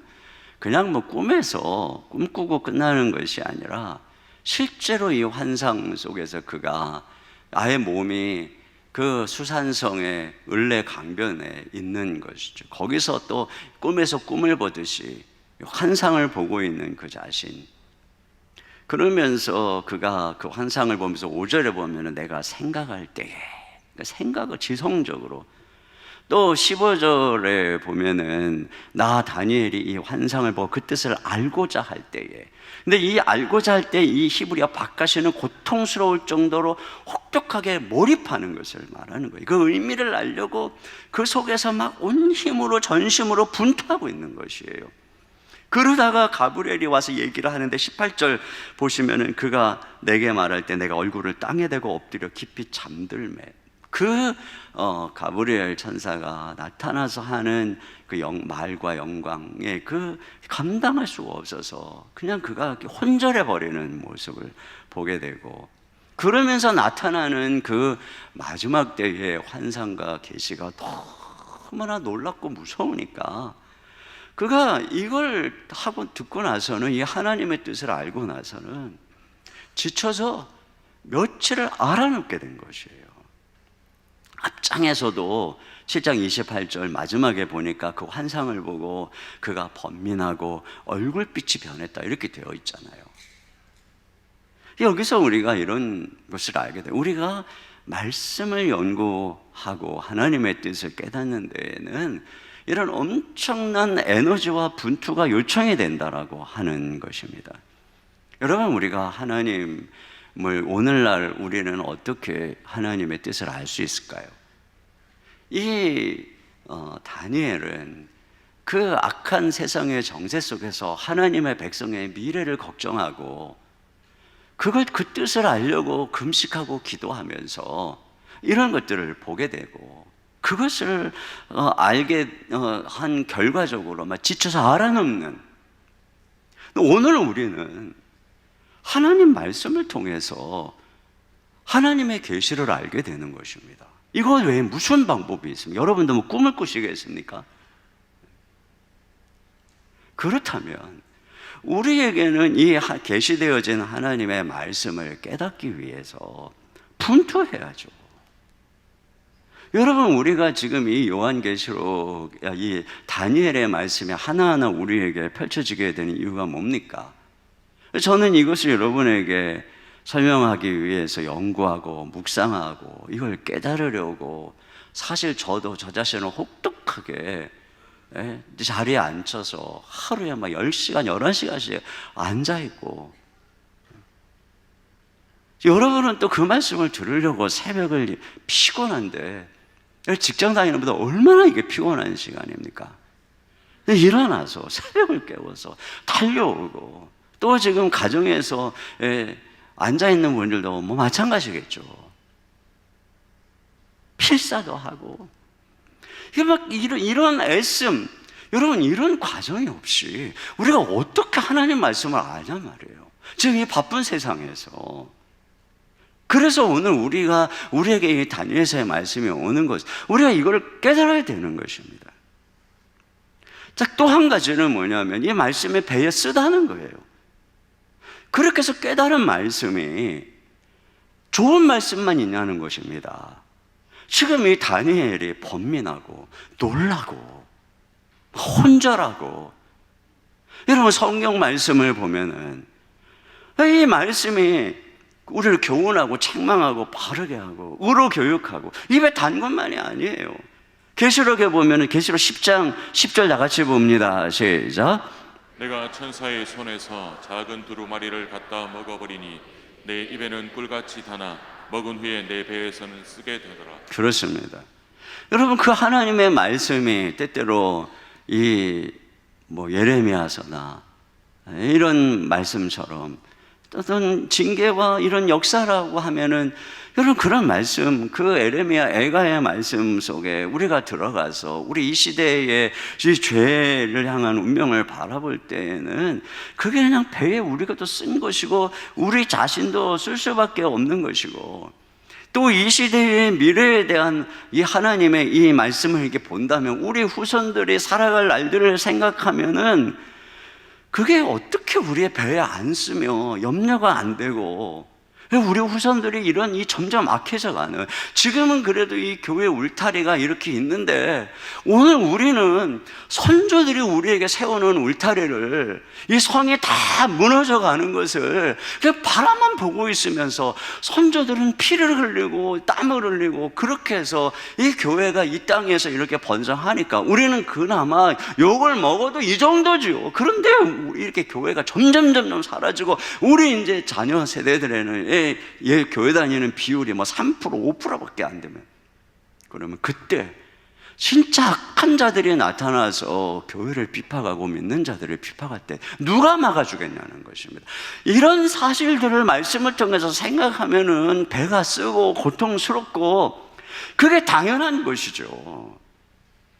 그냥 뭐 꿈에서 꿈꾸고 끝나는 것이 아니라 실제로 이 환상 속에서 그가 아예 몸이 그 수산성의 을레 강변에 있는 것이죠. 거기서 또 꿈에서 꿈을 보듯이 환상을 보고 있는 그 자신, 그러면서 그가 그 환상을 보면서 5절에 보면 내가 생각할 때에, 생각을 지성적으로, 또 15절에 보면은 나 다니엘이 이 환상을 보고 그 뜻을 알고자 할 때에, 근데 이 알고자 할 때 이 히브리어 바카시는 고통스러울 정도로 혹독하게 몰입하는 것을 말하는 거예요. 그 의미를 알려고 그 속에서 막 온 힘으로 전심으로 분투하고 있는 것이에요. 그러다가 가브리엘이 와서 얘기를 하는데 18절 보시면은 그가 내게 말할 때 내가 얼굴을 땅에 대고 엎드려 깊이 잠들매, 가브리엘 천사가 나타나서 하는 그 말과 영광에 그 감당할 수가 없어서 그냥 그가 혼절해 버리는 모습을 보게 되고, 그러면서 나타나는 그 마지막 때의 환상과 계시가 너무나 놀랍고 무서우니까 그가 이걸 하고 듣고 나서는, 이 하나님의 뜻을 알고 나서는 지쳐서 며칠을 알아눕게 된 것이에요. 앞장에서도 7장 28절 마지막에 보니까 그 환상을 보고 그가 번민하고 얼굴빛이 변했다, 이렇게 되어 있잖아요. 여기서 우리가 이런 것을 알게 돼요. 우리가 말씀을 연구하고 하나님의 뜻을 깨닫는 데에는 이런 엄청난 에너지와 분투가 요청이 된다라고 하는 것입니다. 여러분, 우리가 하나님을 오늘날 우리는 어떻게 하나님의 뜻을 알 수 있을까요? 이 다니엘은 그 악한 세상의 정세 속에서 하나님의 백성의 미래를 걱정하고 그 뜻을 알려고 금식하고 기도하면서 이런 것들을 보게 되고, 그것을 알게 한 결과적으로 막 지쳐서 알아놓는. 오늘 우리는 하나님 말씀을 통해서 하나님의 계시를 알게 되는 것입니다. 이거 외에 무슨 방법이 있습니까? 여러분도 뭐 꿈을 꾸시겠습니까? 그렇다면 우리에게는 이 계시되어진 하나님의 말씀을 깨닫기 위해서 분투해야죠. 여러분, 우리가 지금 이 요한계시록, 이 다니엘의 말씀이 하나하나 우리에게 펼쳐지게 되는 이유가 뭡니까? 저는 이것을 여러분에게 설명하기 위해서 연구하고 묵상하고 이걸 깨달으려고, 사실 저도 저 자신을 혹독하게 자리에 앉혀서 하루에 막 10시간, 11시간씩 앉아있고, 여러분은 또 그 말씀을 들으려고 새벽을 피곤한데, 직장 다니는 분보다 얼마나 이게 피곤한 시간입니까? 일어나서 새벽을 깨워서 달려오고, 또 지금 가정에서 앉아있는 분들도 뭐 마찬가지겠죠. 필사도 하고, 이게 막 이런 애씀, 여러분, 이런 과정이 없이 우리가 어떻게 하나님 말씀을 아냐 말이에요. 지금 이 바쁜 세상에서. 그래서 오늘 우리에게 이 다니엘서의 말씀이 오는 것, 우리가 이걸 깨달아야 되는 것입니다. 자, 또 한 가지는 뭐냐면 이 말씀에 배에 쓰다는 거예요. 그렇게 해서 깨달은 말씀이 좋은 말씀만 있냐는 것입니다. 지금 이 다니엘이 번민하고 놀라고 혼절하고, 여러분 성경 말씀을 보면은 이 말씀이 우리를 교훈하고 책망하고 바르게 하고 의로 교육하고, 입에 단 것만이 아니에요. 계시록에 보면은 계시록 10장 10절 다 같이 봅니다. 시작.
내가 천사의 손에서 작은 두루마리를 갖다 먹어버리니 내 입에는 꿀같이 다나 먹은 후에 내 배에서는 쓰게 되더라. 그렇습니다.
여러분, 그 하나님의 말씀이 때때로 예레미야서나 이런 말씀처럼 어떤 징계와 이런 역사라고 하면은, 여러분 그런 말씀, 그 에레미야 애가의 말씀 속에 우리가 들어가서 우리 이 시대의 이 죄를 향한 운명을 바라볼 때에는 그게 그냥 배에 우리가 또 쓴 것이고 우리 자신도 쓸 수밖에 없는 것이고, 또 이 시대의 미래에 대한 이 하나님의 이 말씀을 이렇게 본다면, 우리 후손들이 살아갈 날들을 생각하면은 그게 어떻게 우리의 배에 안 쓰며 염려가 안 되고, 우리 후손들이 점점 악해져가는, 지금은 그래도 이 교회 울타리가 이렇게 있는데, 오늘 우리는 선조들이 우리에게 세워놓은 울타리를, 이 성이 다 무너져가는 것을 그냥 바라만 보고 있으면서, 선조들은 피를 흘리고 땀을 흘리고 그렇게 해서 이 교회가 이 땅에서 이렇게 번성하니까 우리는 그나마 욕을 먹어도 이 정도죠. 그런데 이렇게 교회가 점점 사라지고, 우리 이제 자녀 세대들에는 교회 다니는 비율이 3%, 5%밖에 안 되면, 그러면 그때 진짜 악한 자들이 나타나서 교회를 비판하고 믿는 자들을 비판할 때 누가 막아주겠냐는 것입니다. 이런 사실들을 말씀을 통해서 생각하면은 배가 쓰고 고통스럽고, 그게 당연한 것이죠.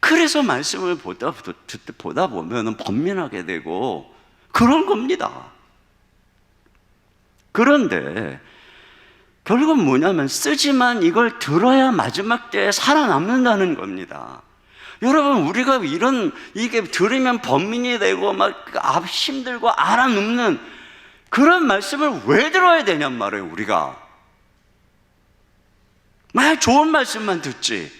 그래서 말씀을 보다 보면 번민하게 되고 그런 겁니다. 그런데 결국은 뭐냐면, 쓰지만 이걸 들어야 마지막 때에 살아남는다는 겁니다. 여러분, 우리가 이게 들으면 번민이 되고 막 힘들고 알아눕는 그런 말씀을 왜 들어야 되냔 말이에요. 우리가 막 좋은 말씀만 듣지.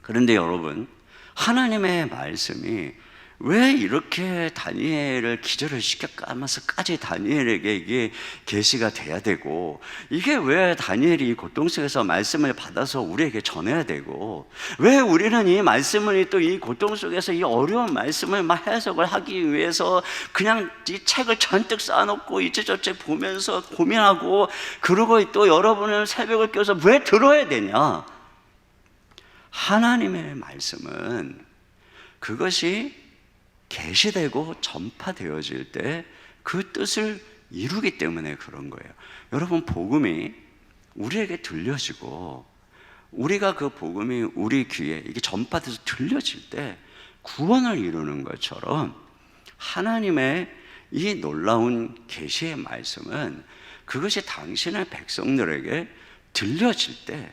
그런데 여러분, 하나님의 말씀이 왜 이렇게 다니엘을 기절을 시켜가면서까지 다니엘에게 이게 계시가 돼야 되고, 이게 왜 다니엘이 고통 속에서 말씀을 받아서 우리에게 전해야 되고, 왜 우리는 이 말씀을 또 이 고통 속에서 이 어려운 말씀을 막 해석을 하기 위해서 그냥 이 책을 잔뜩 쌓아놓고 이제저제 보면서 고민하고, 그러고 또 여러분은 새벽을 깨워서 왜 들어야 되냐? 하나님의 말씀은 그것이 계시되고 전파되어질 때 그 뜻을 이루기 때문에 그런 거예요. 여러분, 복음이 우리에게 들려지고 우리가 그 복음이 우리 귀에 이게 전파돼서 들려질 때 구원을 이루는 것처럼 하나님의 이 놀라운 계시의 말씀은 그것이 당신의 백성들에게 들려질 때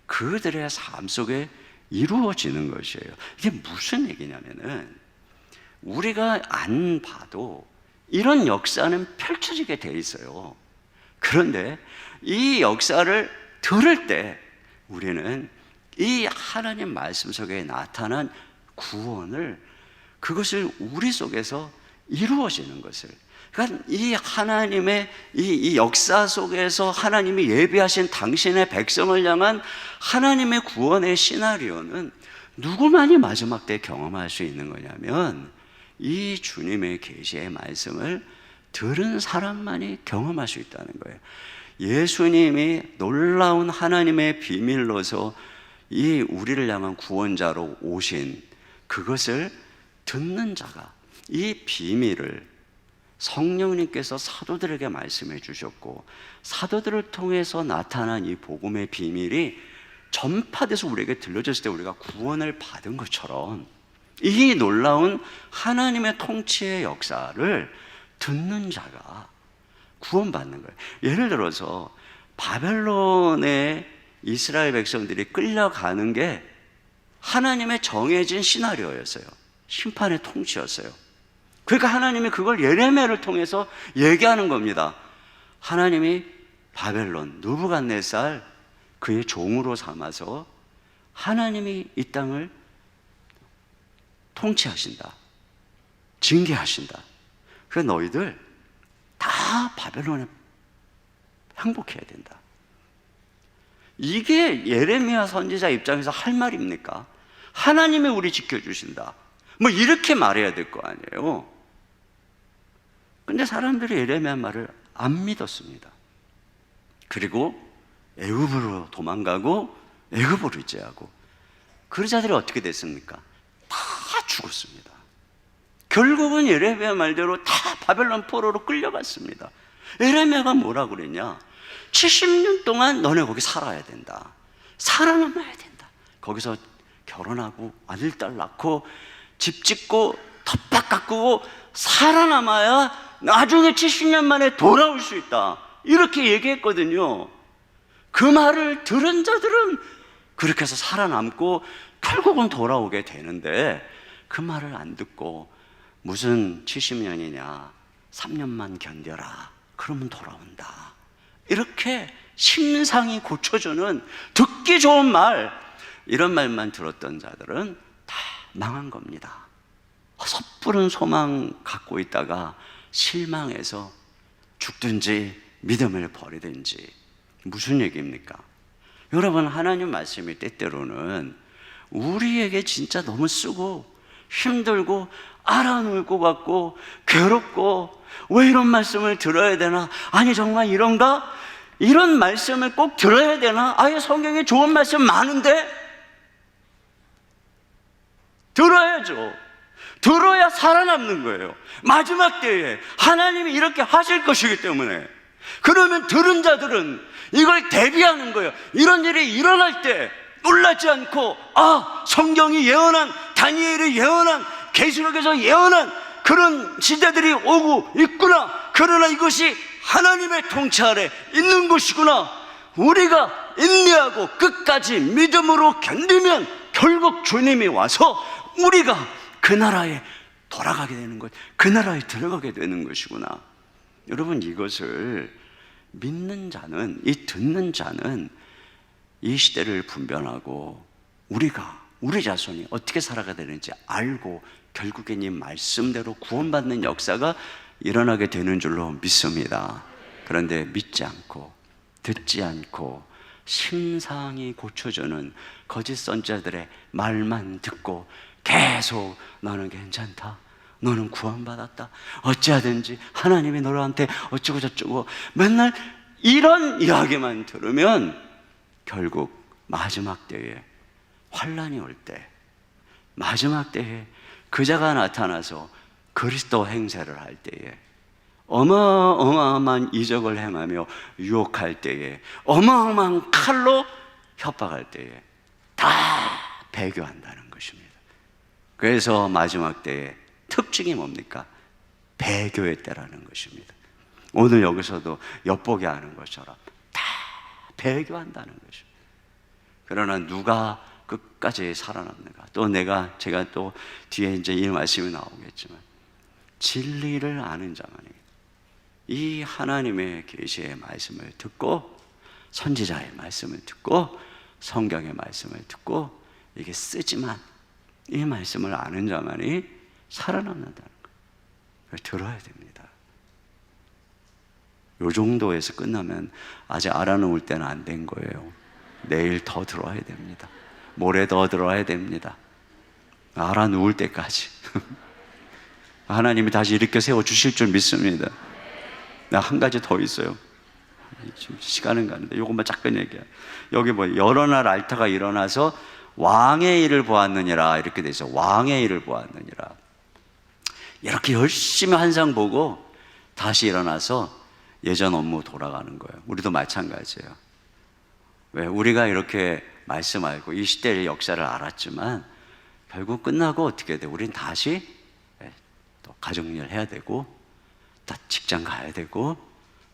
그들의 삶 속에 이루어지는 것이에요. 이게 무슨 얘기냐면은 우리가 안 봐도 이런 역사는 펼쳐지게 돼 있어요. 그런데 이 역사를 들을 때 우리는 이 하나님 말씀 속에 나타난 구원을 그것을 우리 속에서 이루어지는 것을, 그러니까 이 하나님의 이 역사 속에서 하나님이 예비하신 당신의 백성을 향한 하나님의 구원의 시나리오는 누구만이 마지막 때 경험할 수 있는 거냐면 이 주님의 계시의 말씀을 들은 사람만이 경험할 수 있다는 거예요. 예수님이 놀라운 하나님의 비밀로서 이 우리를 향한 구원자로 오신 그것을 듣는 자가 이 비밀을 성령님께서 사도들에게 말씀해 주셨고 사도들을 통해서 나타난 이 복음의 비밀이 전파돼서 우리에게 들려졌을 때 우리가 구원을 받은 것처럼 이 놀라운 하나님의 통치의 역사를 듣는 자가 구원받는 거예요. 예를 들어서 바벨론에 이스라엘 백성들이 끌려가는 게 하나님의 정해진 시나리오였어요. 심판의 통치였어요. 그러니까 하나님이 그걸 예레미야를 통해서 얘기하는 겁니다. 하나님이 바벨론 느부갓네살 그의 종으로 삼아서 하나님이 이 땅을 통치하신다, 징계하신다. 그래서 너희들 다 바벨론에 항복해야 된다. 이게 예레미야 선지자 입장에서 할 말입니까? 하나님이 우리 지켜주신다, 뭐 이렇게 말해야 될 거 아니에요. 근데 사람들이 예레미야 말을 안 믿었습니다. 그리고 애굽으로 도망가고 애굽으로 이제하고 그 자들이 어떻게 됐습니까? 다 죽었습니다. 결국은 예레미야 말대로 다 바벨론 포로로 끌려갔습니다. 예레미야가 뭐라고 그랬냐? 70년 동안 너네 거기 살아야 된다, 살아남아야 된다. 거기서 결혼하고 아들 딸 낳고 집 짓고 텃밭 가꾸고 살아남아야 나중에 70년 만에 돌아올 수 있다, 이렇게 얘기했거든요. 그 말을 들은 자들은 그렇게 해서 살아남고 결국은 돌아오게 되는데 그 말을 안 듣고 무슨 70년이냐, 3년만 견뎌라, 그러면 돌아온다, 이렇게 심상이 고쳐주는 듣기 좋은 말, 이런 말만 들었던 자들은 다 망한 겁니다. 섣부른 소망 갖고 있다가 실망해서 죽든지 믿음을 버리든지. 무슨 얘기입니까? 여러분, 하나님 말씀이 때때로는 우리에게 진짜 너무 쓰고 힘들고 알아놓을 것 같고 괴롭고 왜 이런 말씀을 들어야 되나, 아니 정말 이런가, 이런 말씀을 꼭 들어야 되나, 아예 성경에 좋은 말씀 많은데 들어야죠. 들어야 살아남는 거예요. 마지막 때에 하나님이 이렇게 하실 것이기 때문에. 그러면 들은 자들은 이걸 대비하는 거예요. 이런 일이 일어날 때 놀라지 않고, 아, 성경이 예언한, 다니엘이 예언한, 계시록에서 예언한 그런 시대들이 오고 있구나, 그러나 이것이 하나님의 통치 아래 있는 것이구나, 우리가 인내하고 끝까지 믿음으로 견디면 결국 주님이 와서 우리가 그 나라에 돌아가게 되는 것, 그 나라에 들어가게 되는 것이구나. 여러분, 이것을 믿는 자는, 이 듣는 자는 이 시대를 분별하고 우리 자손이 어떻게 살아가야 되는지 알고 결국엔 이 말씀대로 구원받는 역사가 일어나게 되는 줄로 믿습니다. 그런데 믿지 않고 듣지 않고 심상이 고쳐주는 거짓 선지자들의 말만 듣고 계속 너는 괜찮다, 너는 구원받았다, 어찌하든지 하나님이 너한테 어쩌고 저쩌고 맨날 이런 이야기만 들으면 결국 마지막 때에 환란이 올 때, 마지막 때에 그자가 나타나서 그리스도 행세를 할 때에, 어마어마한 이적을 행하며 유혹할 때에, 어마어마한 칼로 협박할 때에 다 배교한다는 것입니다. 그래서 마지막 때에 특징이 뭡니까? 배교의 때라는 것입니다. 오늘 여기서도 엿보게 하는 것처럼 다 배교한다는 것입니다. 그러나 누가 끝까지 살아남는가? 또 제가 또 뒤에 이제 이 말씀이 나오겠지만, 진리를 아는 자만이 이 하나님의 계시의 말씀을 듣고, 선지자의 말씀을 듣고, 성경의 말씀을 듣고, 이게 쓰지만 이 말씀을 아는 자만이 살아남는다는 거예요. 들어야 됩니다. 요 정도에서 끝나면 아직 알아놓을 때는 안 된 거예요. 내일 더 들어야 됩니다. 모레 더 들어야 됩니다. 알아놓을 때까지 하나님이 다시 일으켜 세워주실 줄 믿습니다. 나 한 가지 더 있어요. 지금 시간은 가는데 이것만 잠깐 얘기해. 여기 여러 날 알타가 일어나서 왕의 일을 보았느니라 이렇게 돼 있어요. 왕의 일을 보았느니라. 이렇게 열심히 한상 보고 다시 일어나서 예전 업무 돌아가는 거예요. 우리도 마찬가지예요. 왜? 우리가 이렇게 말씀 알고 이 시대의 역사를 알았지만 결국 끝나고 어떻게 돼? 우린 다시 또 가정일 해야 되고, 또 직장 가야 되고,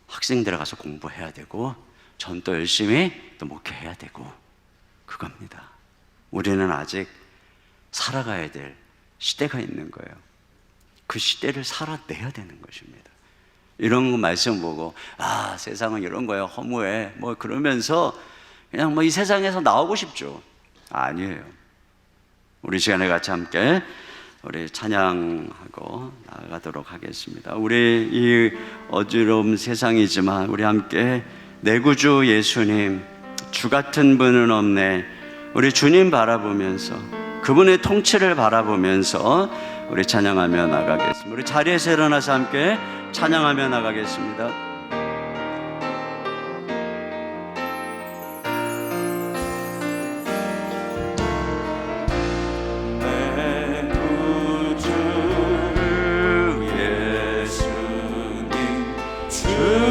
학생들 가서 공부해야 되고, 전 또 열심히 또 목회해야 되고, 그겁니다. 우리는 아직 살아가야 될 시대가 있는 거예요. 그 시대를 살아내야 되는 것입니다. 이런 거 말씀 보고 세상은 이런 거예요, 허무해 그러면서 그냥 이 세상에서 나오고 싶죠. 아니에요. 우리 시간에 같이 함께 우리 찬양하고 나아가도록 하겠습니다. 우리 이 어지러운 세상이지만 우리 함께 내 구주 예수님, 주 같은 분은 없네, 우리 주님 바라보면서 그분의 통치를 바라보면서 우리 찬양하며 나가겠습니다. 우리 자리에서 일어나서 함께 찬양하며 나가겠습니다.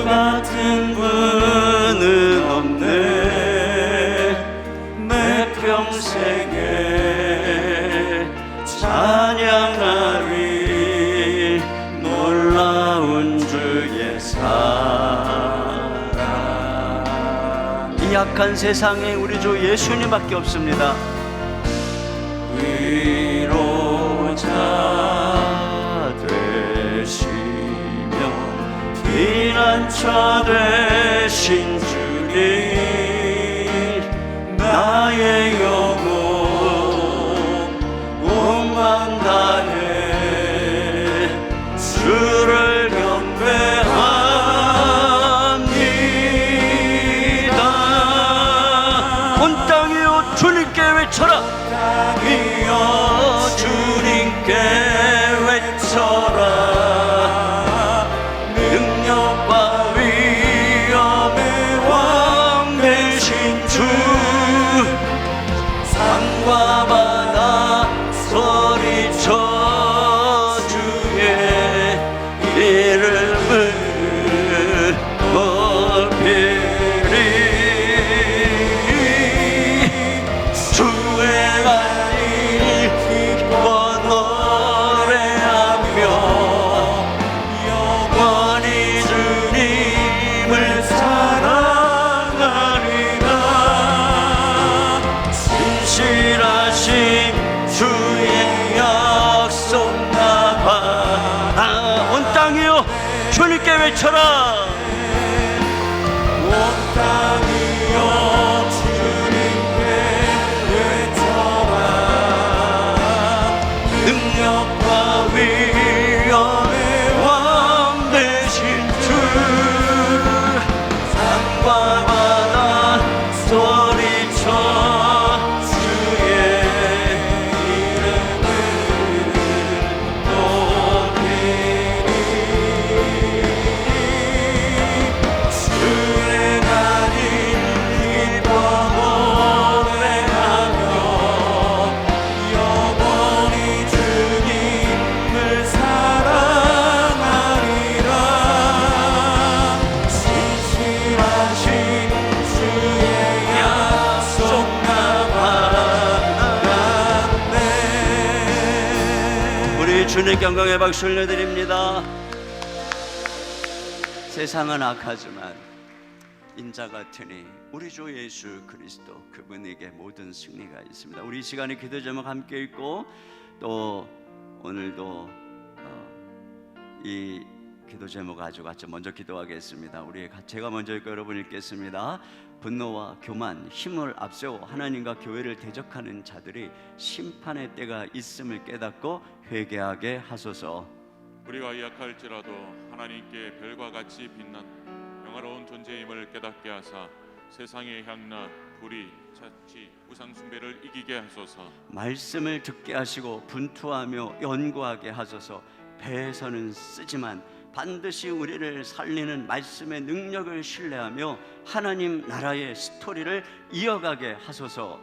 같은 분은 없네, 내 평생에 찬양하리 놀라운 주의 사랑.
이 약한 세상에 우리 주 예수님밖에 없습니다.
위로자 되시며 피난처 되신 주님, 나의 영혼 몸만 다해 주를 경배합니다.
온 땅이여 주님께 외쳐라.
땅이여 주님께 외쳐라. 능력과 위엄의 왕 되신 주, 산과 바다 소리쳐 주의 이름을 높이리. 주의 말 기뻐 노래하며 영원히 주님을 사랑하리라. 진실하신 주의 약속 나바.
온 땅이여 주님께 외쳐라.
온 땅이여 주님께 외쳐라. 능력과 위엄의 왕 되신 주, 산과 바다 소리쳐 주의 이름을 높이리. 주의 날이
주님께 영광의 박수 올려드립니다. 세상은 악하지만 인자 같으니 우리 주 예수 그리스도 그분에게 모든 승리가 있습니다. 우리 이 시간에 기도 제목 함께 읽고 또 오늘도 이 기도 제목 가지고 같이 먼저 기도하겠습니다. 제가 먼저 읽고 여러분 읽겠습니다. 분노와 교만, 힘을 앞세워 하나님과 교회를 대적하는 자들이 심판의 때가 있음을 깨닫고 회개하게 하소서.
우리가 약할지라도 하나님께 별과 같이 빛난 영화로운 존재임을 깨닫게 하사 세상의 향락, 불의, 자치, 우상 숭배를 이기게 하소서.
말씀을 듣게 하시고 분투하며 연구하게 하소서. 배에서는 쓰지만 반드시 우리를 살리는 말씀의 능력을 신뢰하며 하나님 나라의 스토리를 이어가게 하소서.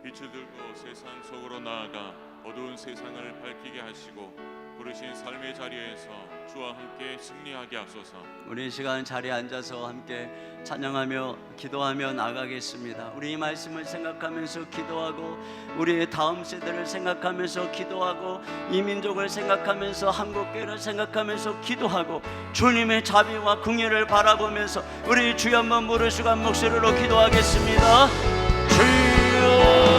빛을 들고 세상 속으로 나아가 어두운 세상을 밝히게 하시고 부르신 삶의 자리에서 주와 함께 승리하게 하소서.
우리 이 시간 자리에 앉아서 함께 찬양하며 기도하며 나가겠습니다. 우리 이 말씀을 생각하면서 기도하고 우리의 다음 세대를 생각하면서 기도하고 이 민족을 생각하면서 한국교회를 생각하면서 기도하고 주님의 자비와 긍휼을 바라보면서 우리 주여 한번 부르시고 한 목소리로 기도하겠습니다. 주여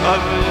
아버지